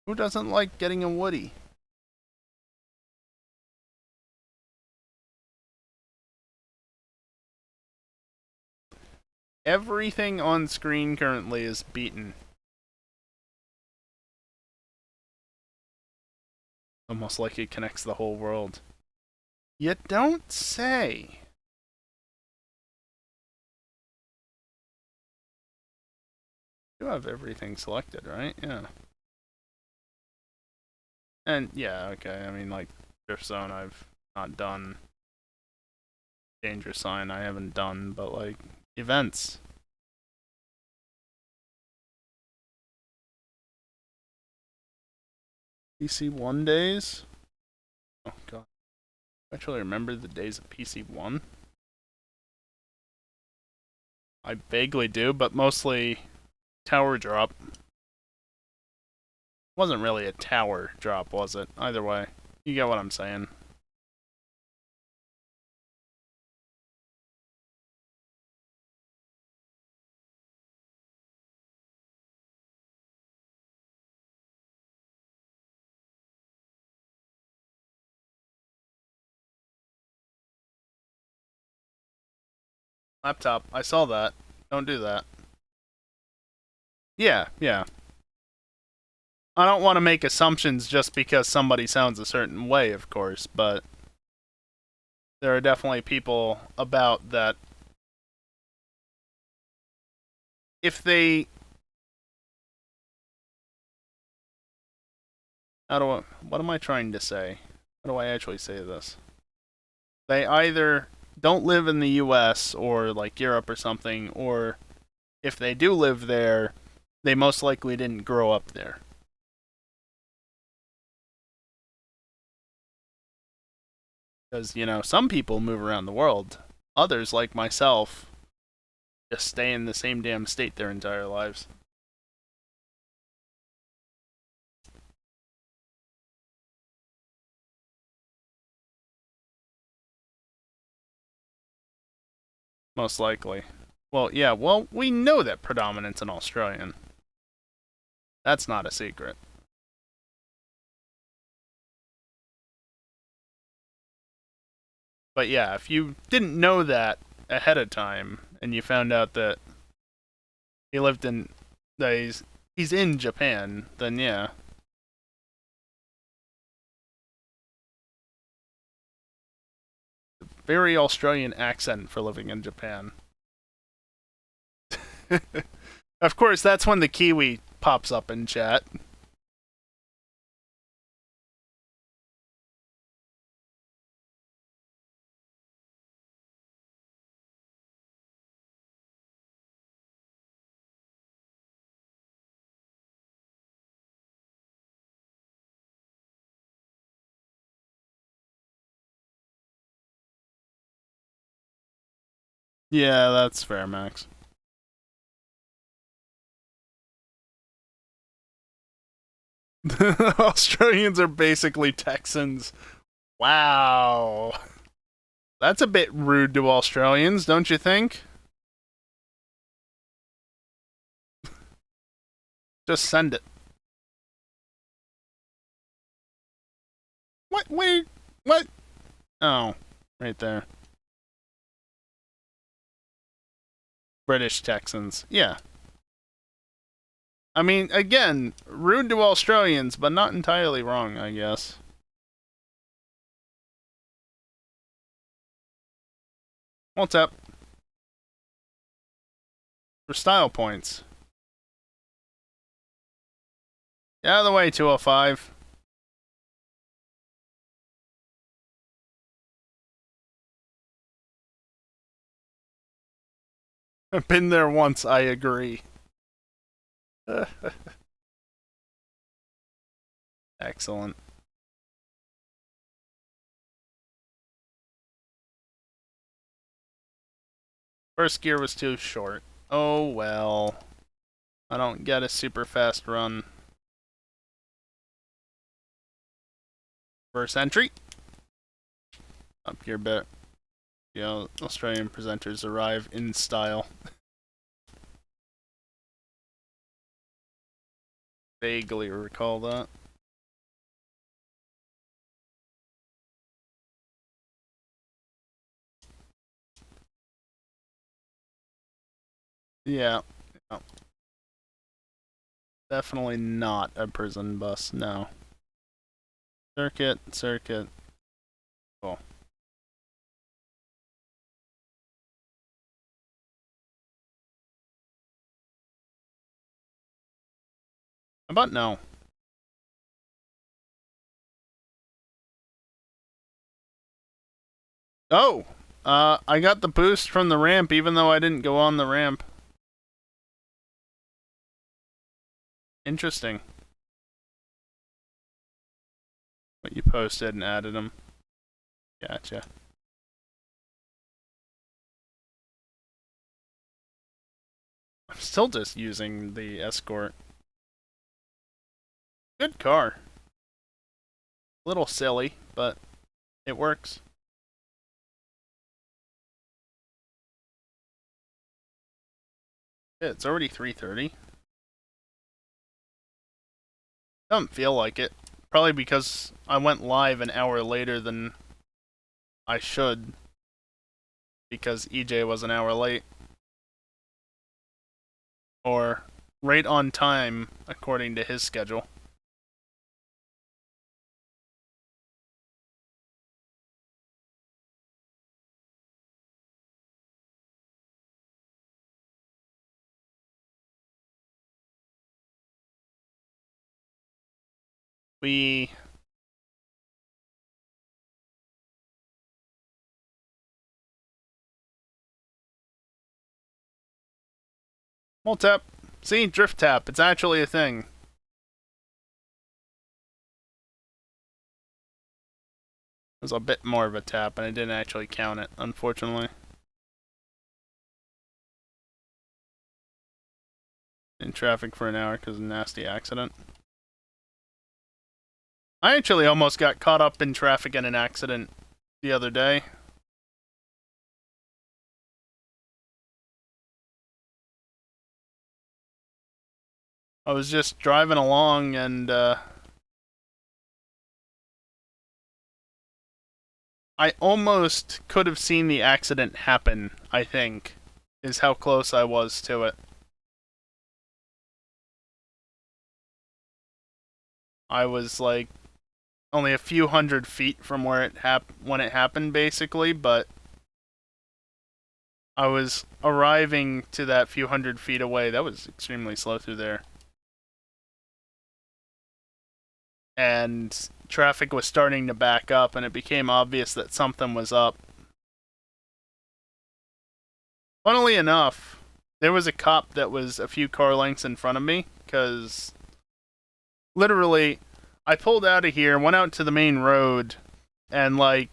Speaker 1: Who doesn't like getting a Woody? Everything on screen currently is beaten. Almost like it connects the whole world. You don't say. You have everything selected, right? Yeah. And yeah, okay. I mean, like Drift Zone, I've not done. Danger Sign, I haven't done, but like events. PC1 days. Oh god, I actually remember the days of PC1. I vaguely do, but mostly tower drop. Wasn't really a tower drop, was it? Either way, you get what I'm saying. Laptop. I saw that. Don't do that. Yeah, yeah. I don't want to make assumptions just because somebody sounds a certain way, of course, but there are definitely people about that if they what am I trying to say? How do I actually say this? They either don't live in the US or like Europe or something, or if they do live there, they most likely didn't grow up there. Because, some people move around the world. Others, like myself, just stay in the same damn state their entire lives. Most likely. Well, yeah, we know that predominant's an Australian. That's not a secret. But yeah, if you didn't know that ahead of time and you found out that he lived in that he's in Japan, then yeah. Very Australian accent for living in Japan. Of course, that's when the Kiwi pops up in chat. Yeah, that's fair, Max. Australians are basically Texans. Wow. That's a bit rude to Australians, don't you think? Just send it. What? Wait. What? Oh, right there. British Texans. Yeah. I mean, again, rude to Australians, but not entirely wrong, I guess. What's up? For style points. Get out of the way, 205. I've been there once, I agree. Excellent. First gear was too short. Oh well. I don't get a super fast run. First entry. Up gear bit. Australian presenters arrive in style. Vaguely recall that. Yeah. Yeah. Definitely not a prison bus, no. Circuit, circuit. Cool. How about no? Oh! I got the boost from the ramp even though I didn't go on the ramp. Interesting. What you posted and added them. Gotcha. I'm still just using the Escort. Good car. Little silly, but it works. Yeah, it's already 3:30. Doesn't feel like it. Probably because I went live an hour later than I should. because EJ was an hour late. Or right on time, according to his schedule. We... Well, tap. See? Drift tap. It's actually a thing. It was a bit more of a tap, and I didn't actually count it, unfortunately. In traffic for an hour because of a nasty accident. I actually almost got caught up in traffic in an accident the other day. I was just driving along and I almost could have seen the accident happen, I think, is how close I was to it. I was like only a few hundred feet from where it when it happened, basically, but I was arriving to that few hundred feet away. That was extremely slow through there. And traffic was starting to back up, and it became obvious that something was up. Funnily enough, there was a cop that was a few car lengths in front of me, because literally, I pulled out of here, went out to the main road, and like,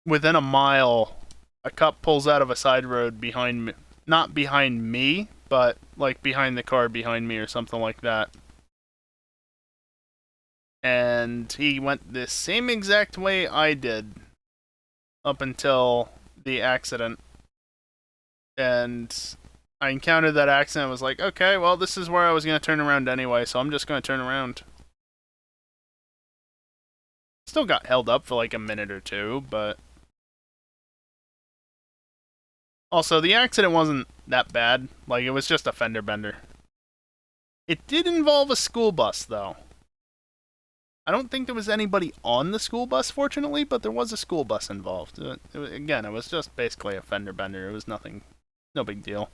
Speaker 1: within a mile, a cop pulls out of a side road behind me. Not behind me, but like behind the car behind me or something like that. And he went the same exact way I did up until the accident. And I encountered that accident and was like, okay, well, this is where I was going to turn around anyway, so I'm just going to turn around. Still got held up for like a minute or two, but... Also, the accident wasn't that bad. Like, it was just a fender bender. It did involve a school bus, though. I don't think there was anybody on the school bus, fortunately, but there was a school bus involved. Again, it was just basically a fender bender. It was nothing, no big deal.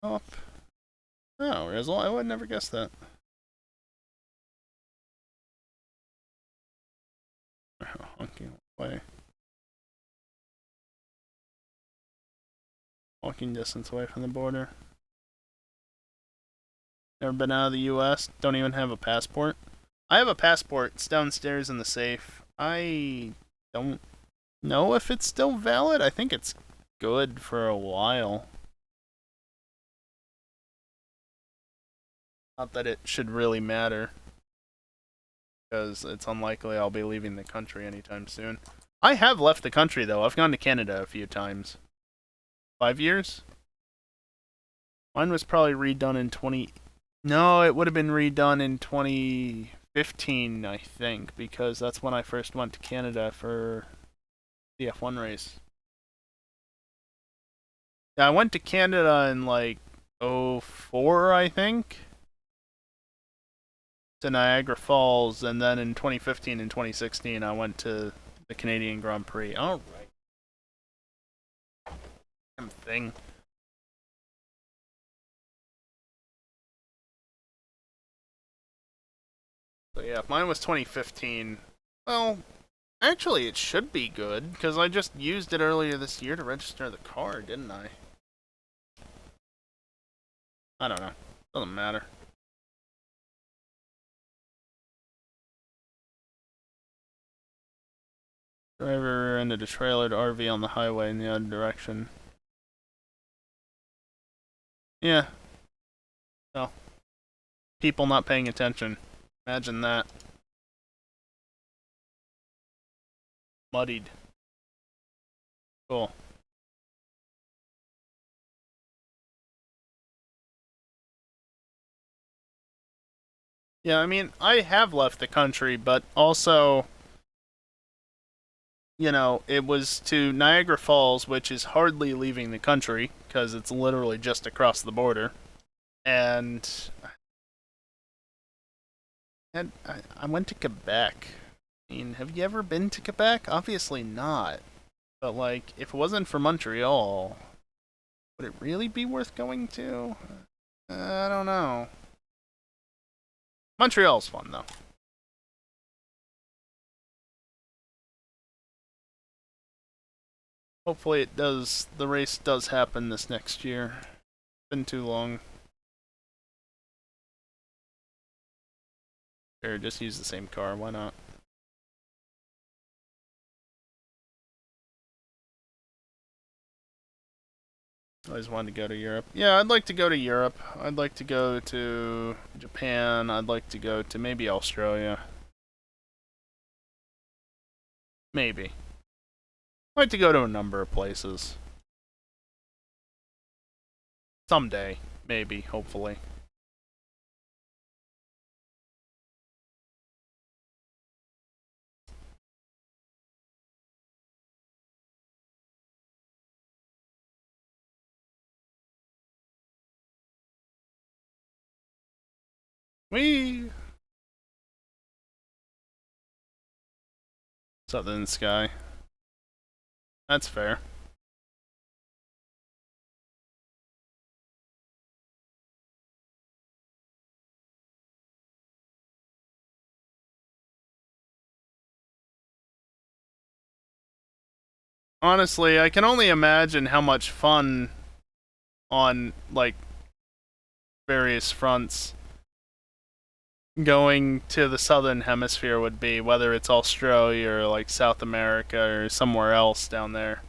Speaker 1: Oh, Rizzle, I would never guess that. Honking away. Walking distance away from the border. Never been out of the US. Don't even have a passport. I have a passport. It's downstairs in the safe. I don't know if it's still valid. I think it's good for a while. Not that it should really matter, because it's unlikely I'll be leaving the country anytime soon. I have left the country, though. I've gone to Canada a few times. 5 years? Mine was probably redone in 20... No, it would have been redone in 2015, I think, because that's when I first went to Canada for the F1 race. Yeah, I went to Canada in, like, '04, I think, to Niagara Falls, and then in 2015 and 2016, I went to the Canadian Grand Prix. Alright. Damn thing. So yeah, if mine was 2015, well, actually it should be good, because I just used it earlier this year to register the car, didn't I? I don't know. Doesn't matter. Driver into the trailered RV on the highway in the other direction. Yeah. No. People not paying attention. Imagine that. Muddied. Cool. Yeah, I mean, I have left the country, but also, you know, it was to Niagara Falls, which is hardly leaving the country because it's literally just across the border. And I went to Quebec. I mean, have you ever been to Quebec? Obviously not. But, like, if it wasn't for Montreal, would it really be worth going to? I don't know. Montreal's fun, though. Hopefully the race does happen this next year. Been too long. Or just use the same car, why not? I always wanted to go to Europe. Yeah, I'd like to go to Europe. I'd like to go to Japan. I'd like to go to maybe Australia. Maybe. I'd like to go to a number of places. Someday, maybe, hopefully. Whee! Southern sky. That's fair. Honestly, I can only imagine how much fun on, like, various fronts going to the southern hemisphere would be, whether it's Australia or, like, South America or somewhere else down there.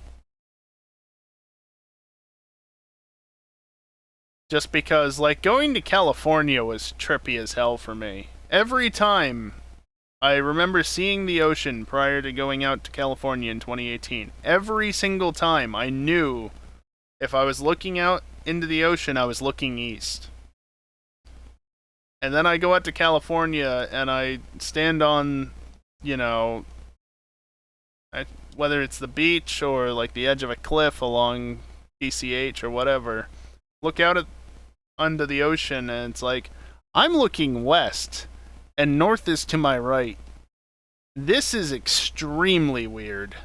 Speaker 1: Just because, like, going to California was trippy as hell for me. Every time I remember seeing the ocean prior to going out to California in 2018. Every single time I knew if I was looking out into the ocean, I was looking east. And then I go out to California and I stand on, you know, whether it's the beach or like the edge of a cliff along PCH or whatever, look out at under the ocean and it's like, I'm looking west and north is to my right. This is extremely weird.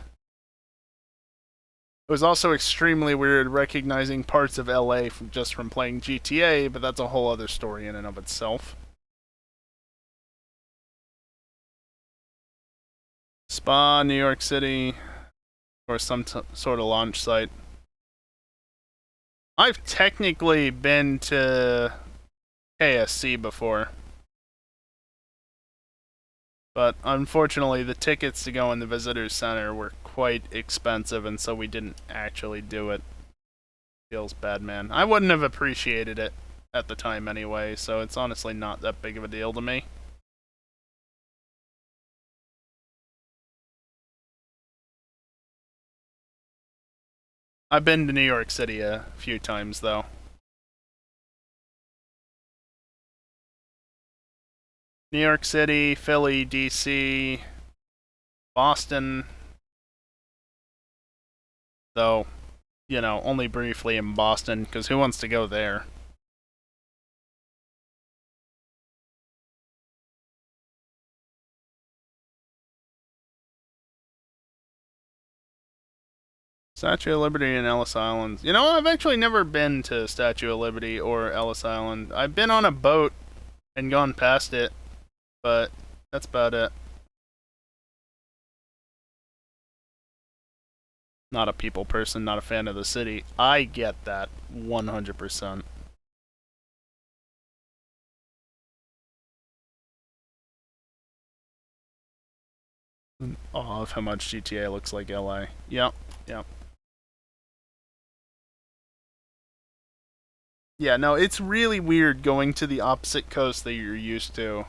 Speaker 1: It was also extremely weird recognizing parts of LA just from playing GTA, but that's a whole other story in and of itself. Spa, New York City, or some sort of launch site. I've technically been to KSC before, but unfortunately the tickets to go in the visitors center were quite expensive, and so we didn't actually do it. Feels bad, man. I wouldn't have appreciated it at the time anyway, so it's honestly not that big of a deal to me. I've been to New York City a few times, though. New York City, Philly, DC, Boston, though, you know, only briefly in Boston, because who wants to go there? Statue of Liberty and Ellis Island. You know, I've actually never been to Statue of Liberty or Ellis Island. I've been on a boat and gone past it, but that's about it. Not a people person, not a fan of the city. I get that 100%. Awe of how much GTA looks like LA. Yep, yep. Yeah, no, it's really weird going to the opposite coast that you're used to.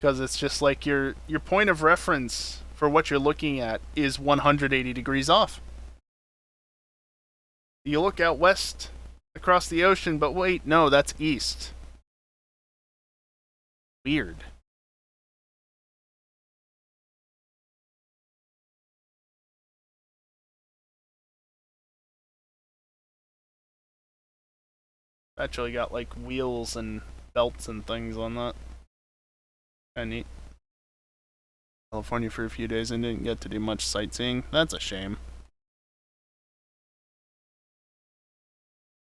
Speaker 1: Because it's just like your point of reference for what you're looking at is 180 degrees off. You look out west across the ocean, but wait, no, that's east. Weird. Actually got like wheels and belts and things on that. Kinda neat. California for a few days and didn't get to do much sightseeing. That's a shame.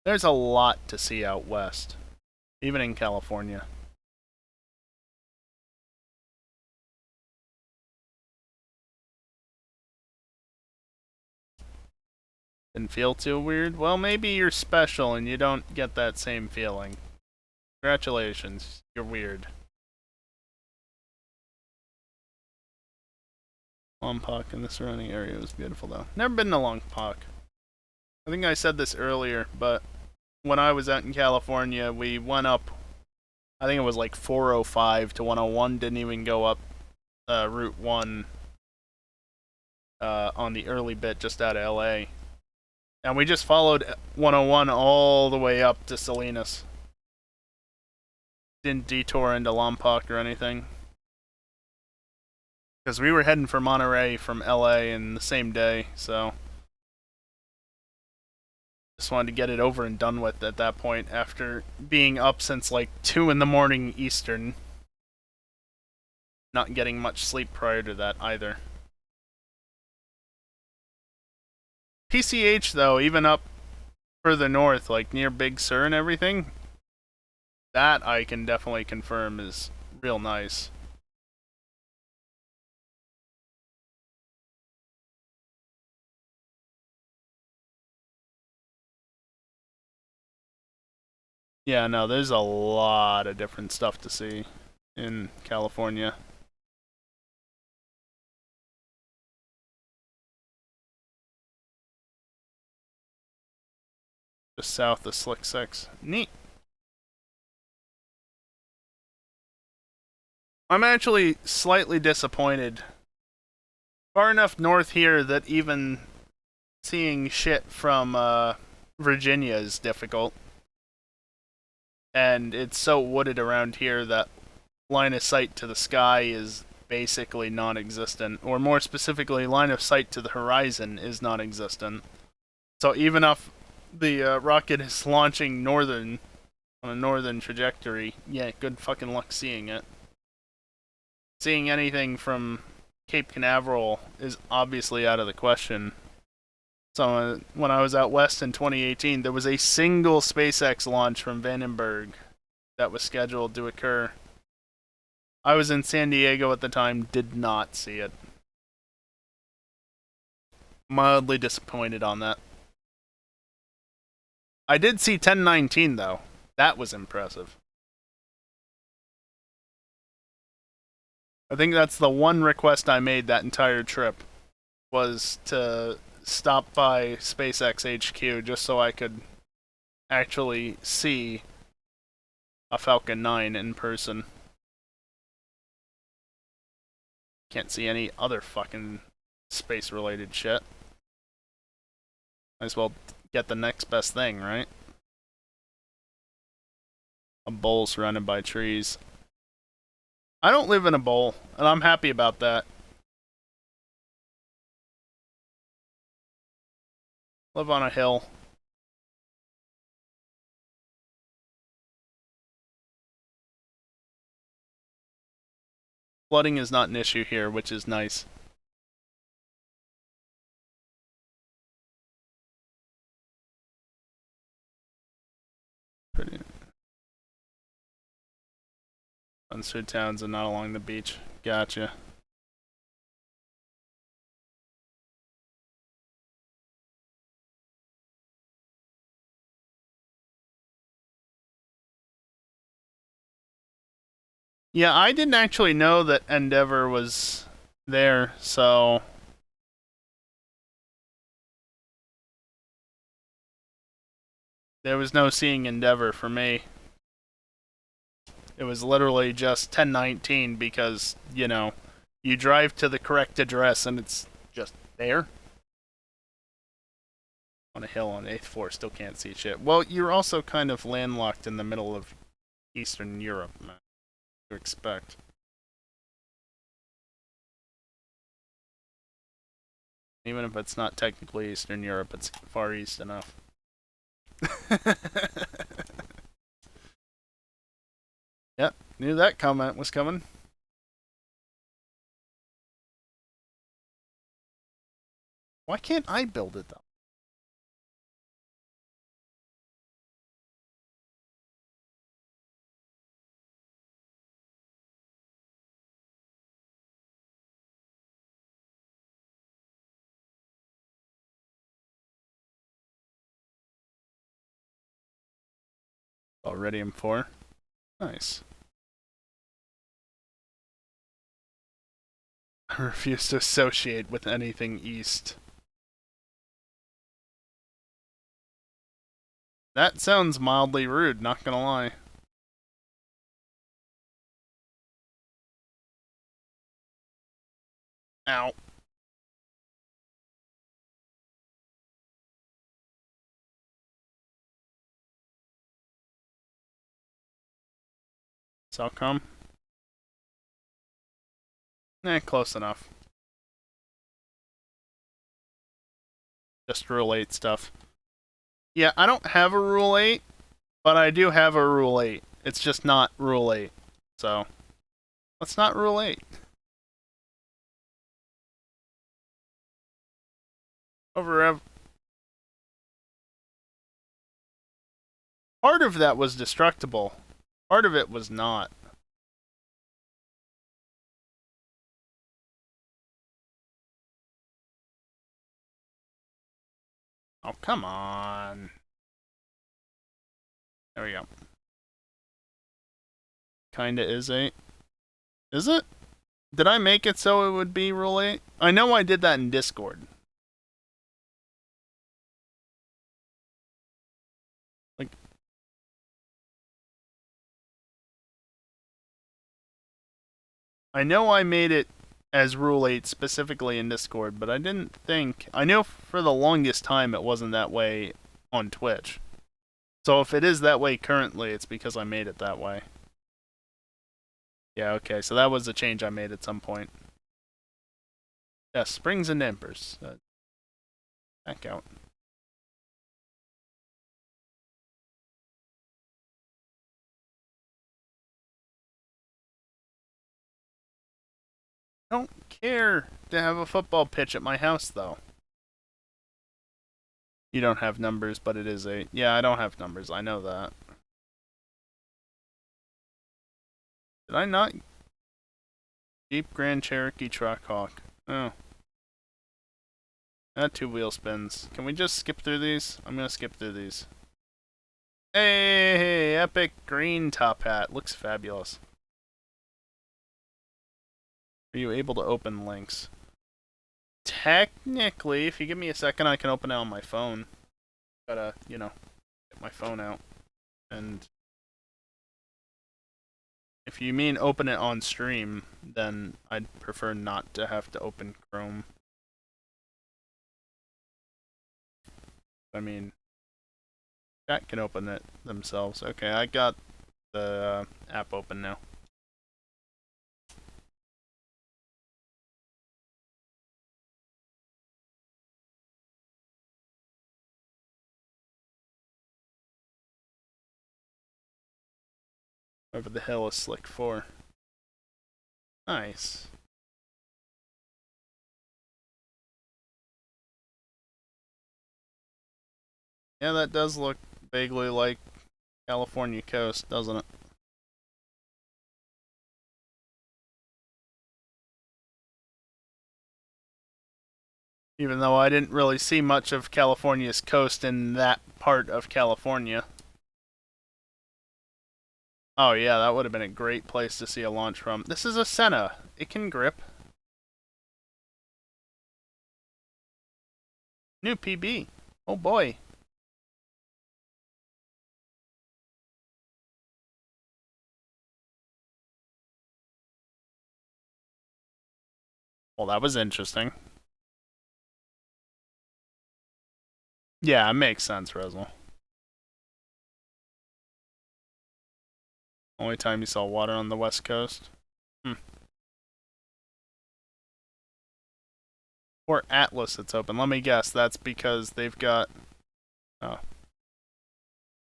Speaker 1: There's a lot to see out west, even in California. Didn't feel too weird? Well, maybe you're special and you don't get that same feeling. Congratulations, you're weird. Lompoc in the surrounding area was beautiful though. Never been to Lompoc. I think I said this earlier, but when I was out in California, we went up, I think it was like 405 to 101, didn't even go up Route 1 on the early bit just out of LA. And we just followed 101 all the way up to Salinas. Didn't detour into Lompoc or anything. Because we were heading for Monterey from LA in the same day, so just wanted to get it over and done with at that point after being up since like 2 in the morning Eastern. Not getting much sleep prior to that either. PCH though, even up further north, like near Big Sur and everything, that I can definitely confirm is real nice. Yeah, no, there's a lot of different stuff to see in California. Just south of Slick Six. Neat. I'm actually slightly disappointed. Far enough north here that even seeing shit from Virginia is difficult. And it's so wooded around here that line of sight to the sky is basically non-existent. Or more specifically, line of sight to the horizon is non-existent. So even if the rocket is launching northern, on a northern trajectory, yeah, good fucking luck seeing it. Seeing anything from Cape Canaveral is obviously out of the question. So when I was out west in 2018, there was a single SpaceX launch from Vandenberg that was scheduled to occur. I was in San Diego at the time, did not see it. Mildly disappointed on that. I did see 1019 though. That was impressive. I think that's the one request I made that entire trip, was to stop by SpaceX HQ just so I could actually see a Falcon 9 in person. Can't see any other fucking space related shit. Might as well get the next best thing, right? A bowl surrounded by trees. I don't live in a bowl, and I'm happy about that. Live on a hill. Flooding is not an issue here, which is nice. Pretty. Runs through towns and not along the beach. Gotcha. Yeah, I didn't actually know that Endeavor was there, so there was no seeing Endeavor for me. It was literally just 1019 because, you know, you drive to the correct address and it's just there. On a hill on 8th floor, still can't see shit. Well, you're also kind of landlocked in the middle of Eastern Europe, man. To expect. Even if it's not technically Eastern Europe, it's far east enough. Knew that comment was coming. Why can't I build it though? Iridium 4. Nice. I refuse to associate with anything east. That sounds mildly rude, not gonna lie. Ow. Cellcom? Close enough. Just Rule 8 stuff. Yeah, I don't have a Rule 8, but I do have a Rule 8. It's just not Rule 8. So, let's not Rule 8. Over. Part of that was destructible. Part of it was not. Oh, come on. There we go. Kinda is 8. Is it? Did I make it so it would be Rule 8? I know I did that in Discord. Like, I know I made it as Rule 8 specifically in Discord, but I didn't think... I know for the longest time it wasn't that way on Twitch. So if it is that way currently, it's because I made it that way. Yeah, okay, so that was a change I made at some point. Yeah, Springs and Embers. Back out. I don't care to have a football pitch at my house, though. You don't have numbers, but it is 8. Yeah, I don't have numbers. I know that. Did I not? Jeep Grand Cherokee Trackhawk. Oh. That 2 wheel spins. Can we just skip through these? I'm gonna skip through these. Hey, epic green top hat. Looks fabulous. Are you able to open links? Technically, if you give me a second, I can open it on my phone. Gotta, you know, get my phone out. And if you mean open it on stream, then I'd prefer not to have to open Chrome. I mean, chat can open it themselves. Okay, I got the app open now. Over the hill is Slick 4. Nice. Yeah, that does look vaguely like California coast, doesn't it? Even though I didn't really see much of California's coast in that part of California. Oh yeah, that would have been a great place to see a launch from. This is a Senna. It can grip. New PB. Oh boy. Well, that was interesting. Yeah, it makes sense, Resel. Only time you saw water on the west coast. Or Atlas it's open. Let me guess, that's because they've got... Oh.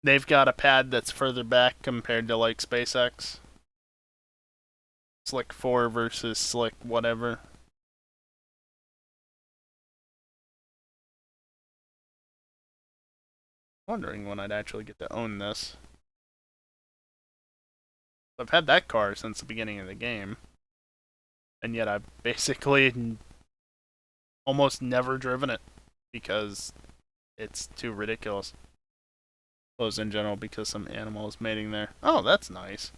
Speaker 1: They've got a pad that's further back compared to, like, SpaceX. Slick 4 versus Slick whatever. Wondering when I'd actually get to own this. I've had that car since the beginning of the game. And yet I've basically almost never driven it because it's too ridiculous. Closed in general because some animal is mating there. Oh, that's nice.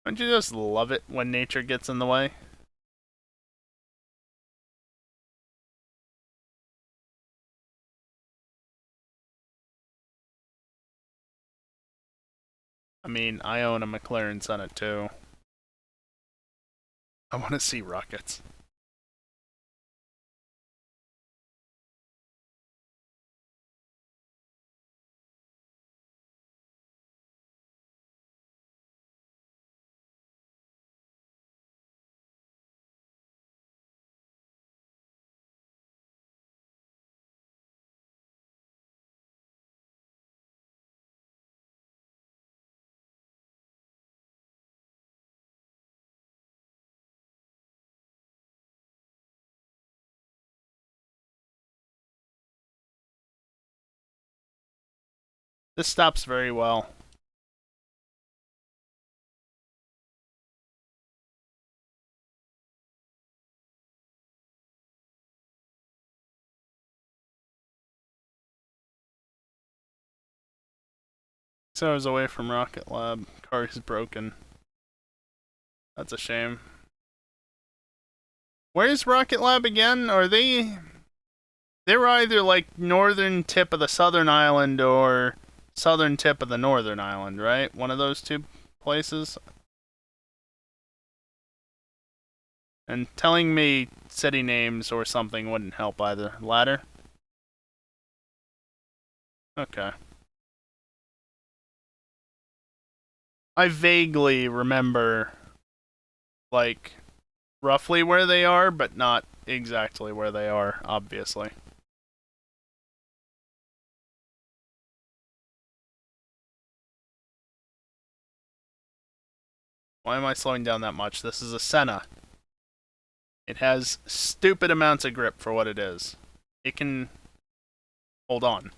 Speaker 1: Don't you just love it when nature gets in the way? I mean, I own a McLaren Senate too. I want to see rockets. This stops very well. So I was away from Rocket Lab. Car is broken. That's a shame. Where's Rocket Lab again? Are they... They're either like northern tip of the southern island or southern tip of the northern island, right? One of those two places. And telling me city names or something wouldn't help either. Latter? Okay. I vaguely remember, like, roughly where they are, but not exactly where they are, obviously. Why am I slowing down that much? This is a Senna. It has stupid amounts of grip for what it is. It can hold on.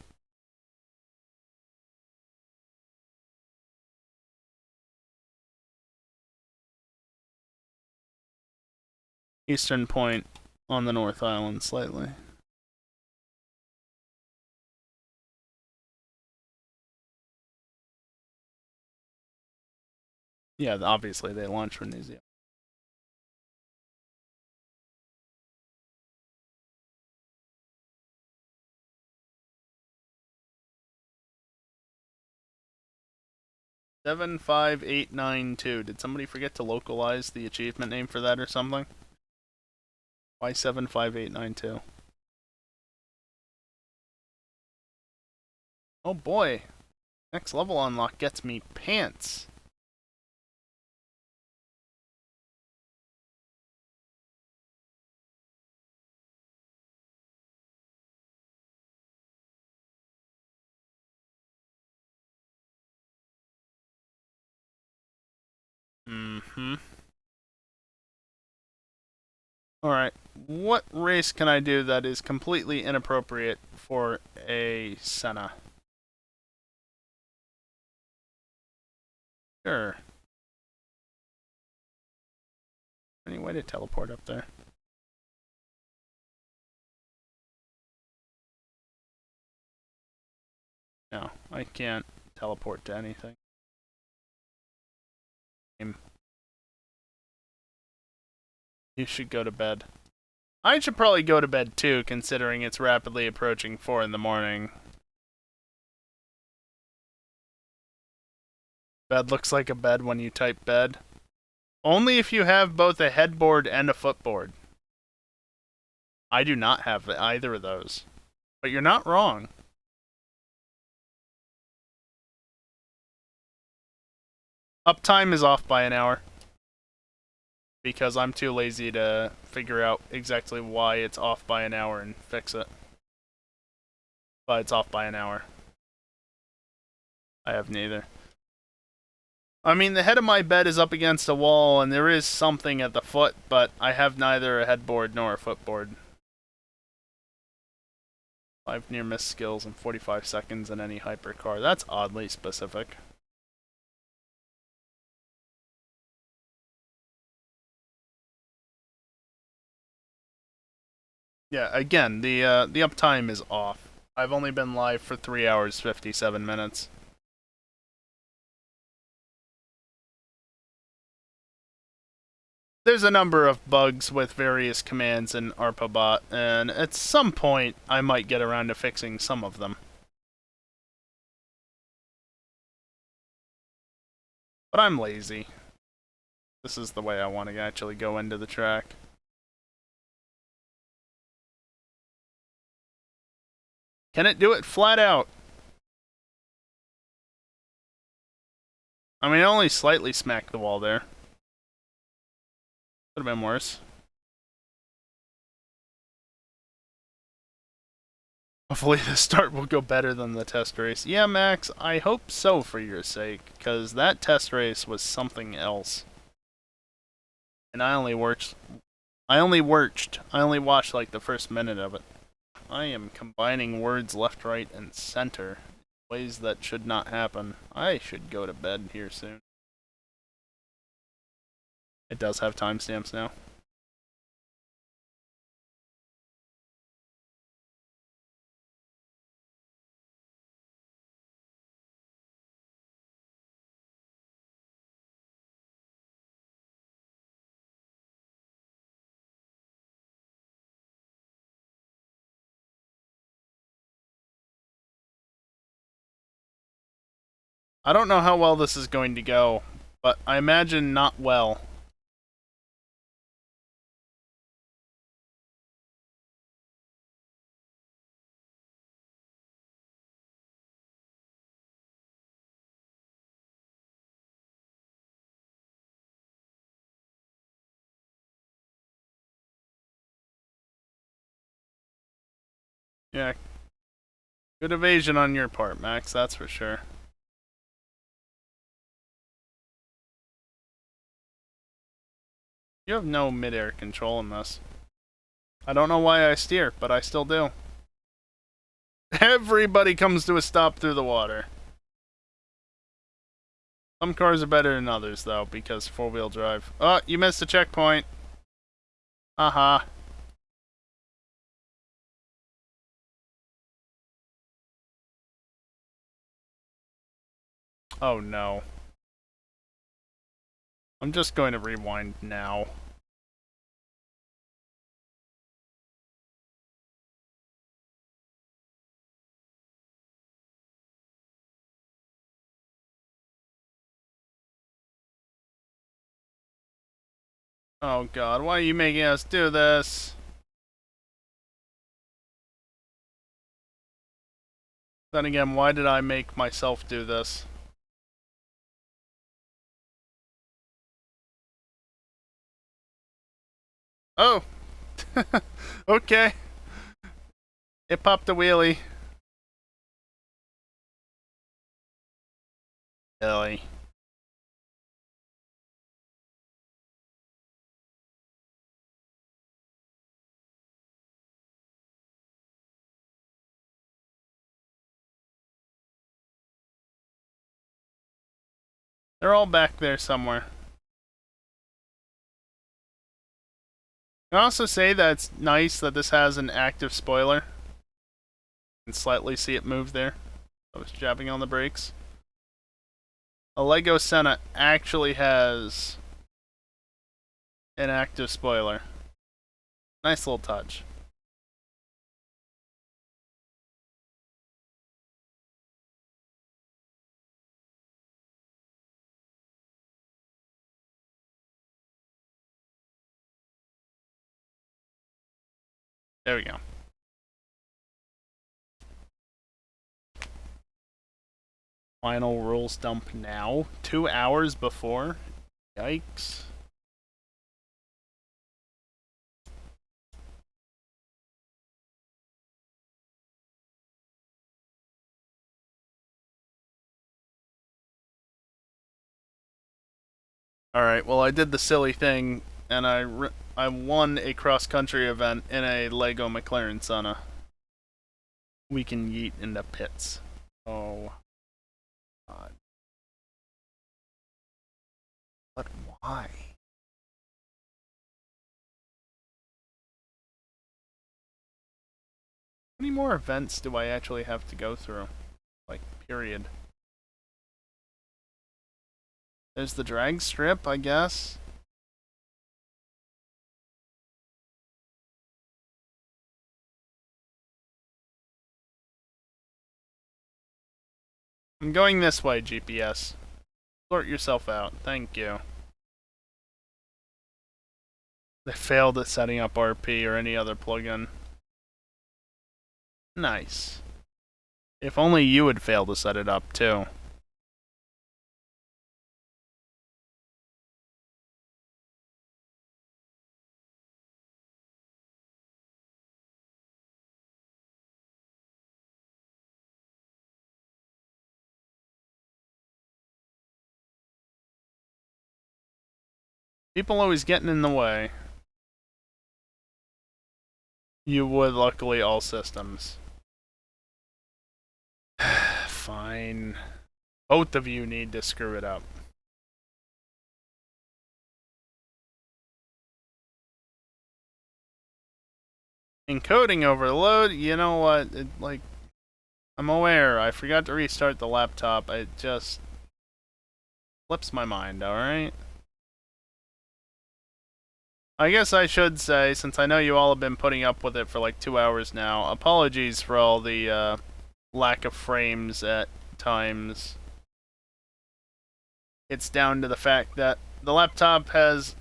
Speaker 1: Eastern point on the North Island slightly. Yeah, obviously they launch from New Zealand. Seven five eight nine two. Did somebody forget to localize the achievement name for that or something? Why 75892? Oh boy. Next level unlock gets me pants. Mm-hmm. Alright. What race can I do that is completely inappropriate for a Senna? Sure. Any way to teleport up there? No, I can't teleport to anything. You should go to bed. I should probably go to bed too, considering it's rapidly approaching 4 in the morning. Bed looks like a bed when you type bed. Only if you have both a headboard and a footboard. I do not have either of those. But you're not wrong. Uptime is off by an hour. Because I'm too lazy to figure out exactly why it's off by an hour and fix it. But it's off by an hour. I have neither. I mean, the head of my bed is up against a wall, and there is something at the foot, but I have neither a headboard nor a footboard. 5 near miss skills in 45 seconds in any hypercar. That's oddly specific. Yeah, again, the uptime is off. I've only been live for 3 hours 57 minutes. There's a number of bugs with various commands in ARPABot, and at some point I might get around to fixing some of them. But I'm lazy. This is the way I want to actually go into the track. Can it do it flat out? I mean, I only slightly smacked the wall there. Could have been worse. Hopefully the start will go better than the test race. Yeah, Max, I hope so for your sake, because that test race was something else. And I only watched like the first minute of it. I am combining words left, right, and center in ways that should not happen. I should go to bed here soon. It does have timestamps now. I don't know how well this is going to go, but I imagine not well. Yeah, good evasion on your part, Max, that's for sure. You have no mid-air control in this. I don't know why I steer, but I still do. Everybody comes to a stop through the water. Some cars are better than others, though, because four-wheel drive. Oh, you missed a checkpoint. Haha. Oh no. I'm just going to rewind now. Oh god, why are you making us do this? Then again, why did I make myself do this? Oh! Okay. It popped a wheelie. Really? They're all back there somewhere. Can I also say that it's nice that this has an active spoiler? You can slightly see it move there. I was jabbing on the brakes. A Lego Senna actually has an active spoiler. Nice little touch. There we go. Final rules dump now. 2 hours before? Yikes. Alright, well I did the silly thing, and I won a cross-country event in a Lego McLaren Senna. We can yeet into pits. Oh. God. But why? How many more events do I actually have to go through? Like, period. There's the drag strip, I guess. I'm going this way, GPS. Sort yourself out. Thank you. They failed at setting up RP or any other plugin. Nice. If only you would fail to set it up, too. People always getting in the way. You would, luckily, all systems. Fine. Both of you need to screw it up. Encoding overload, you know what? I'm aware. I forgot to restart the laptop. It just flips my mind, alright? I guess I should say, since I know you all have been putting up with it for like 2 hours now, apologies for all the lack of frames at times. It's down to the fact that the laptop has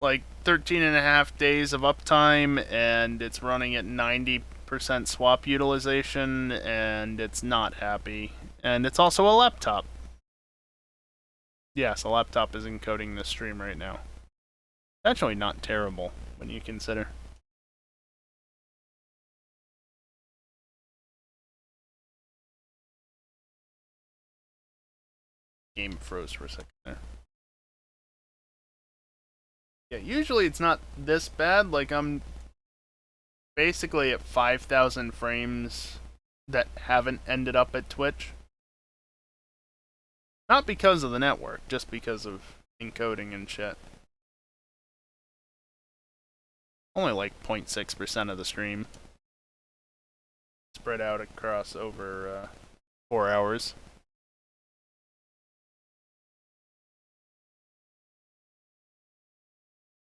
Speaker 1: like 13 and a half days of uptime and it's running at 90% swap utilization and it's not happy. And it's also a laptop. Yes, a laptop is encoding this stream right now. Actually not terrible when you consider. Game froze for a second there. Yeah, usually it's not this bad. Like, I'm basically at 5,000 frames that haven't ended up at Twitch. Not because of the network, just because of encoding and shit. Only like 0.6% of the stream. Spread out across over 4 hours.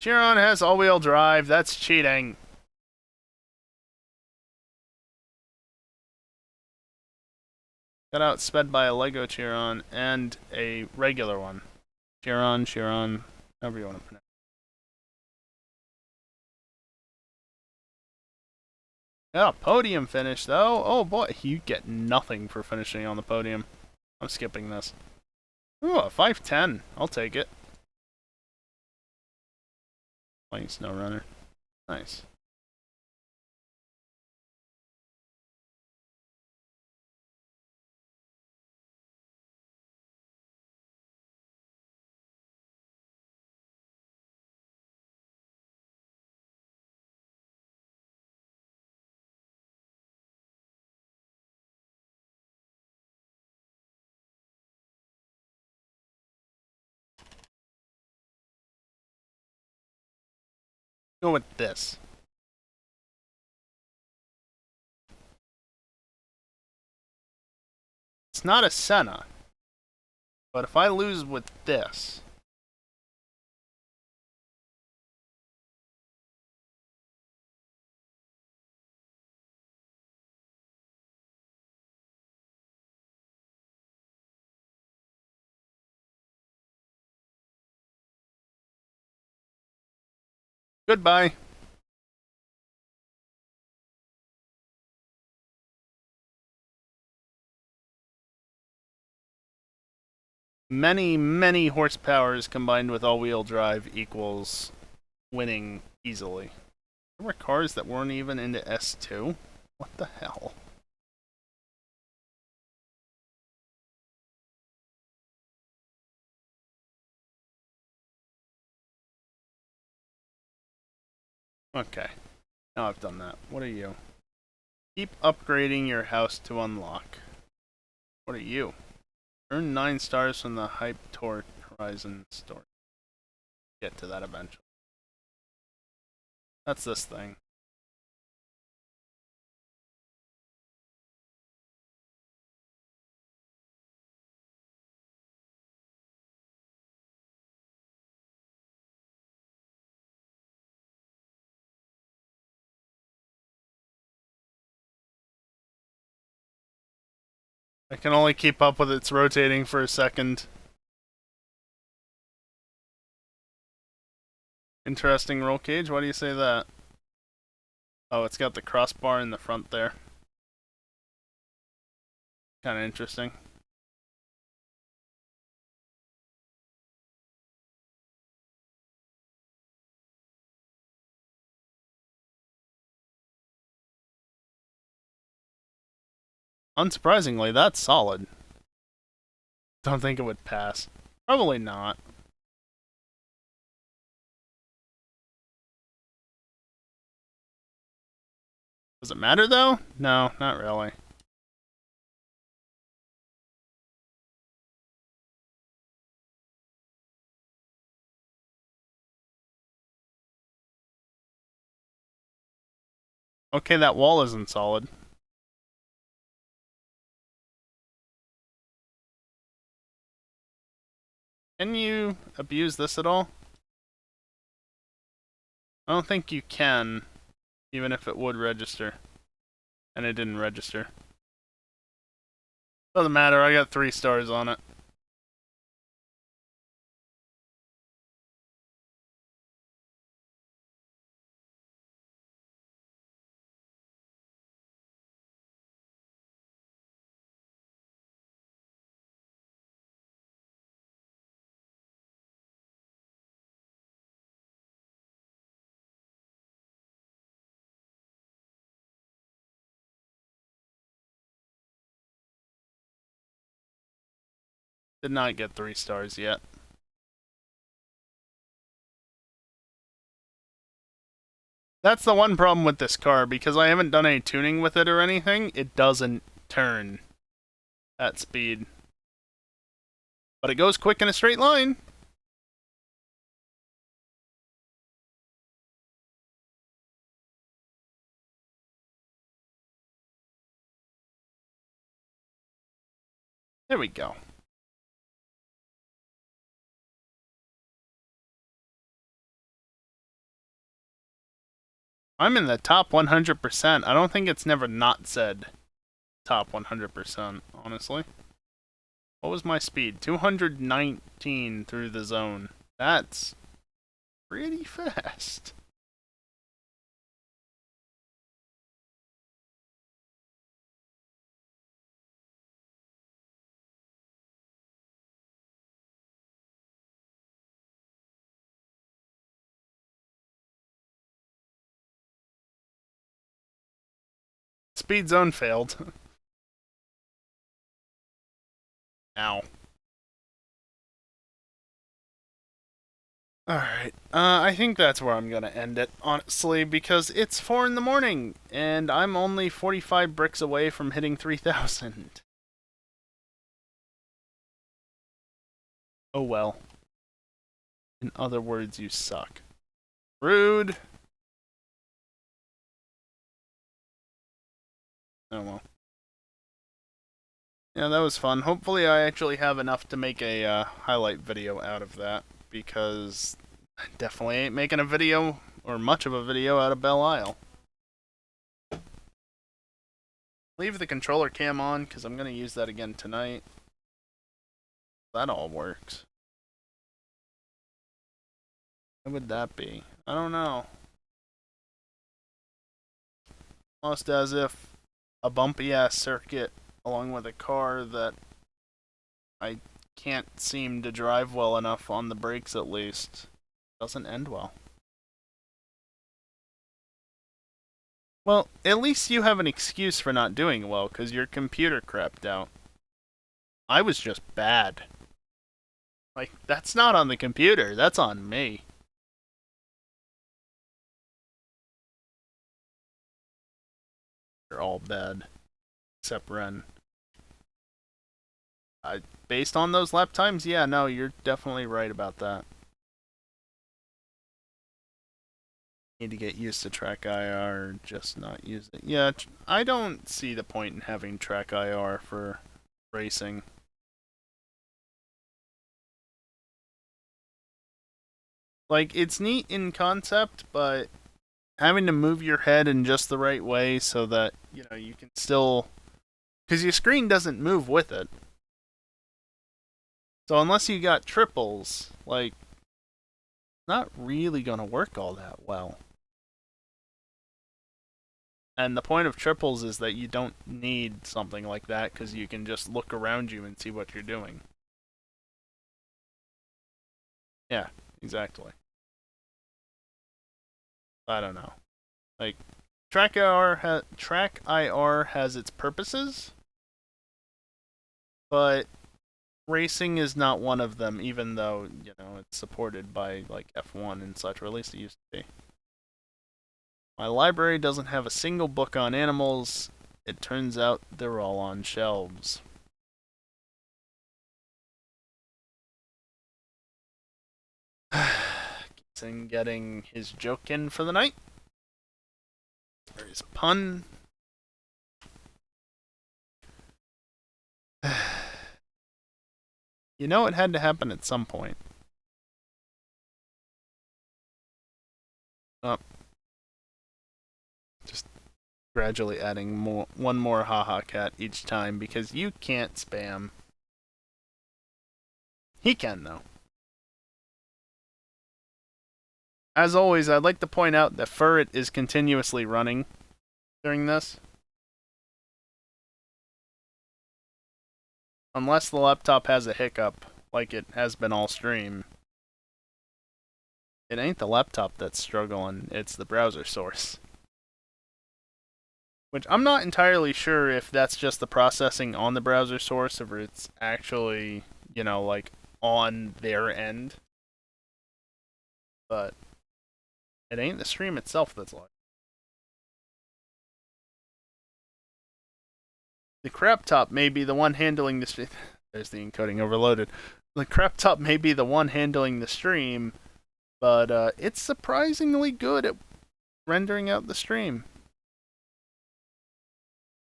Speaker 1: Chiron has all-wheel drive. That's cheating. Got outsped by a Lego Chiron and a regular one. Chiron, however you want to pronounce it. Yeah, podium finish though. Oh boy, you get nothing for finishing on the podium. I'm skipping this. Ooh, a 510. I'll take it. Playing SnowRunner. Nice. Go with this. It's not a Senna. But if I lose with this... Goodbye. Many, many horsepowers combined with all-wheel drive equals winning easily. There were cars that weren't even into S2? What the hell? Okay. Now I've done that. What are you? Keep upgrading your house to unlock. What are you? Earn 9 stars from the Hype Tour Horizon store. Get to that eventually. That's this thing. I can only keep up with its rotating for a second. Interesting roll cage. Why do you say that? Oh, it's got the crossbar in the front there. Kind of interesting. Unsurprisingly, that's solid. Don't think it would pass. Probably not. Does it matter though? No, not really. Okay, that wall isn't solid. Can you abuse this at all? I don't think you can, even if it would register. And it didn't register. Doesn't matter, I got 3 stars on it. Did not get 3 stars yet. That's the one problem with this car, because I haven't done any tuning with it or anything, it doesn't turn at speed. But it goes quick in a straight line. There we go. I'm in the top 100%. I don't think it's never not said top 100%, honestly. What was my speed? 219 through the zone. That's pretty fast. Speed zone failed. Ow. Alright, I think that's where I'm gonna end it, honestly, because it's 4 in the morning, and I'm only 45 bricks away from hitting 3,000. Oh well. In other words, you suck. Rude! Oh well. Yeah, that was fun. Hopefully I actually have enough to make a highlight video out of that, because I definitely ain't making a video, or much of a video, out of Belle Isle. Leave the controller cam on, because I'm going to use that again tonight. That all works. What would that be? I don't know. Almost as if a bumpy ass circuit along with a car that I can't seem to drive well enough on the brakes, at least, doesn't end well. Well, at least you have an excuse for not doing well, because your computer crapped out. I was just bad. Like, that's not on the computer, that's on me. they're all bad, except Ren. Based on those lap times, yeah, no, you're definitely right about that. Need to get used to track IR, just not use it. Yeah, I don't see the point in having track IR for racing. Like, it's neat in concept, but having to move your head in just the right way so that, you can still... Because your screen doesn't move with it. So unless you got triples, like, not really gonna work all that well. And the point of triples is that you don't need something like that because you can just look around you and see what you're doing. Yeah, exactly. I don't know. Like, track IR has its purposes, but racing is not one of them, even though, it's supported by, like, F1 and such, or at least it used to be. My library doesn't have a single book on animals. It turns out they're all on shelves. Gibson getting his joke in for the night. Or his pun. It had to happen at some point. Oh. Just gradually adding one more haha cat each time because you can't spam. He can, though. As always, I'd like to point out that Furret is continuously running during this. Unless the laptop has a hiccup, like it has been all stream. It ain't the laptop that's struggling, it's the browser source. Which I'm not entirely sure if that's just the processing on the browser source or if it's actually, like on their end. But it ain't the stream itself that's like. The crap top may be the one handling the stream. There's the encoding overloaded. The crap top may be the one handling the stream, but it's surprisingly good at rendering out the stream.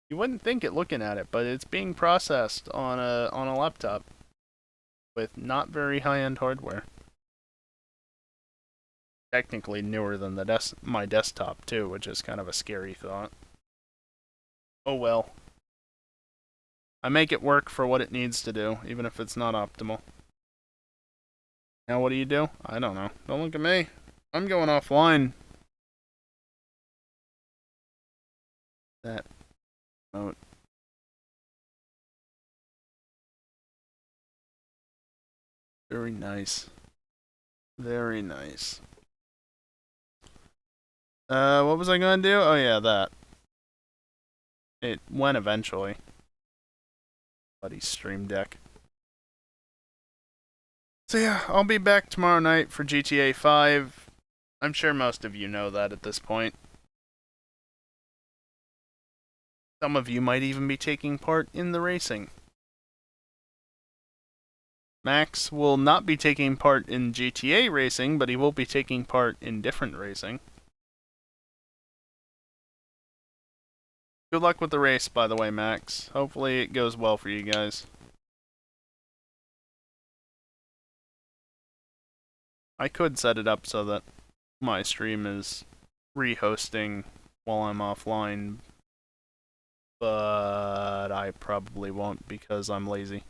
Speaker 1: You wouldn't think it looking at it, but it's being processed on a laptop with not very high-end hardware. Technically newer than my desktop too, which is kind of a scary thought. Oh well. I make it work for what it needs to do, even if it's not optimal. Now what do? I don't know. Don't look at me. I'm going offline. That note. Very nice. Very nice. What was I gonna do? Oh yeah, that. It went eventually. Buddy Stream Deck. So yeah, I'll be back tomorrow night for GTA 5. I'm sure most of you know that at this point. Some of you might even be taking part in the racing. Max will not be taking part in GTA racing, but he will be taking part in different racing. Good luck with the race, by the way, Max. Hopefully it goes well for you guys. I could set it up so that my stream is re-hosting while I'm offline, but I probably won't because I'm lazy.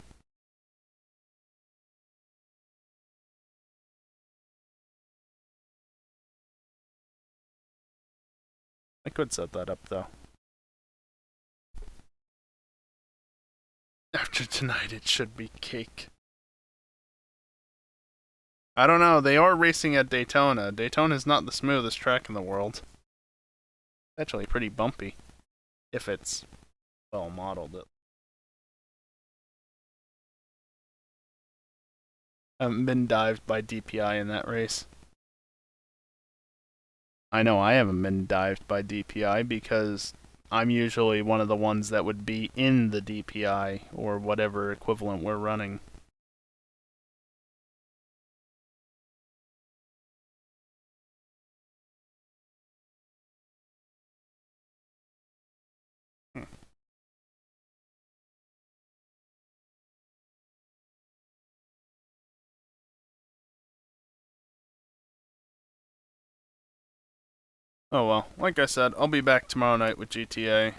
Speaker 1: I could set that up, though. After tonight, it should be cake. I don't know, they are racing at Daytona. Daytona's not the smoothest track in the world. It's actually pretty bumpy. If it's well modeled. I haven't been dived by DPI in that race. I know I haven't been dived by DPI because I'm usually one of the ones that would be in the DPI or whatever equivalent we're running. Oh well, like I said, I'll be back tomorrow night with GTA.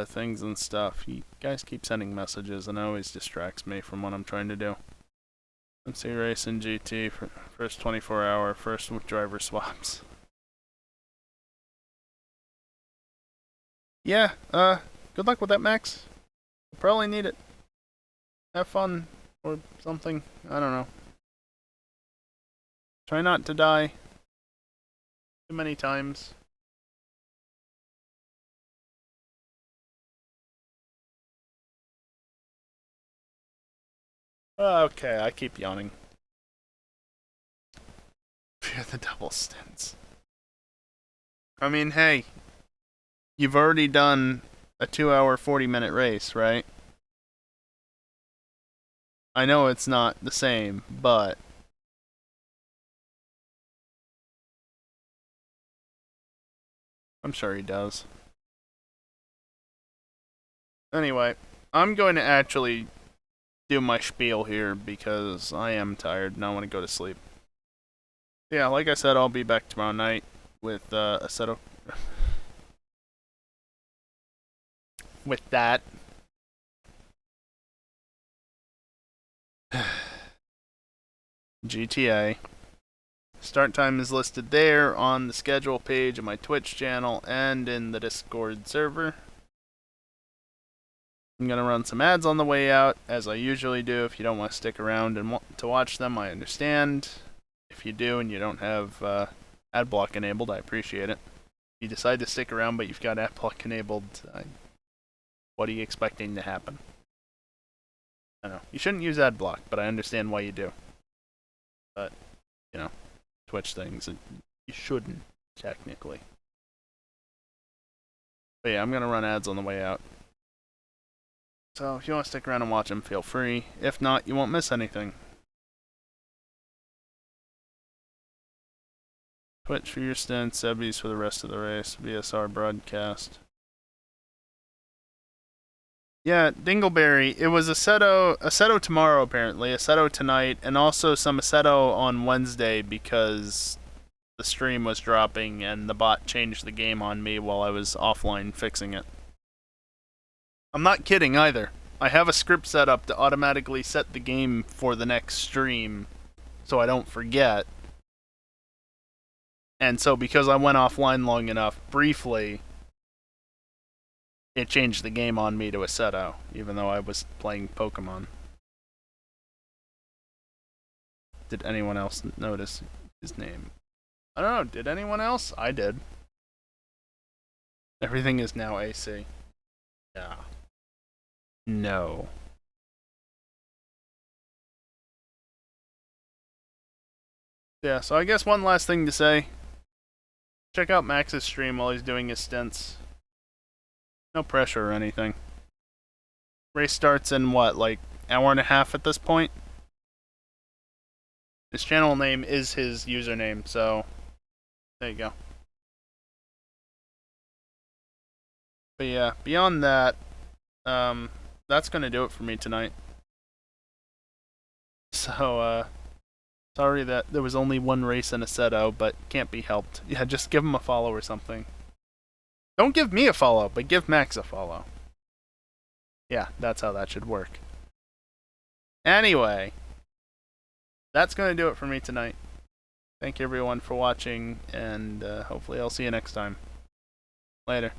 Speaker 1: Things and stuff. You guys keep sending messages and it always distracts me from what I'm trying to do. MC Racing GT for first 24-hour, first driver swaps. Yeah, good luck with that, Max. You'll probably need it. Have fun, or something. I don't know. Try not to die too many times. Okay, I keep yawning. Fear the double stints. I mean, hey, you've already done a 2-hour, 40-minute race, right? I know it's not the same, but I'm sure he does. Anyway, I'm going to actually do my spiel here because I am tired and I want to go to sleep. Yeah, like I said, I'll be back tomorrow night with a set of with that. GTA. Start time is listed there on the schedule page of my Twitch channel and in the Discord server. I'm going to run some ads on the way out, as I usually do. If you don't want to stick around and want to watch them, I understand. If you do and you don't have ad block enabled, I appreciate it. If you decide to stick around but you've got ad block enabled, what are you expecting to happen? I don't know. You shouldn't use ad block, but I understand why you do. But, you know, Twitch things, you shouldn't, technically. But yeah, I'm going to run ads on the way out. So if you want to stick around and watch them, feel free. If not, you won't miss anything. Twitch for your stint, Sebbies for the rest of the race, VSR broadcast. Yeah, Dingleberry. It was Assetto tomorrow apparently, Assetto tonight, and also some Assetto on Wednesday because the stream was dropping and the bot changed the game on me while I was offline fixing it. I'm not kidding either. I have a script set up to automatically set the game for the next stream so I don't forget. And so because I went offline long enough, briefly, it changed the game on me to Assetto, even though I was playing Pokemon. Did anyone else notice his name? I don't know, did anyone else? I did. Everything is now AC. Yeah. No. Yeah, so I guess one last thing to say. Check out Max's stream while he's doing his stints. No pressure or anything. Race starts in what, like, hour and a half at this point? His channel name is his username, so there you go. But yeah, beyond that, that's gonna do it for me tonight. So, sorry that there was only one race in Assetto, but can't be helped. Yeah, just give him a follow or something. Don't give me a follow, but give Max a follow. Yeah, that's how that should work. Anyway, that's going to do it for me tonight. Thank you everyone for watching, and hopefully I'll see you next time. Later.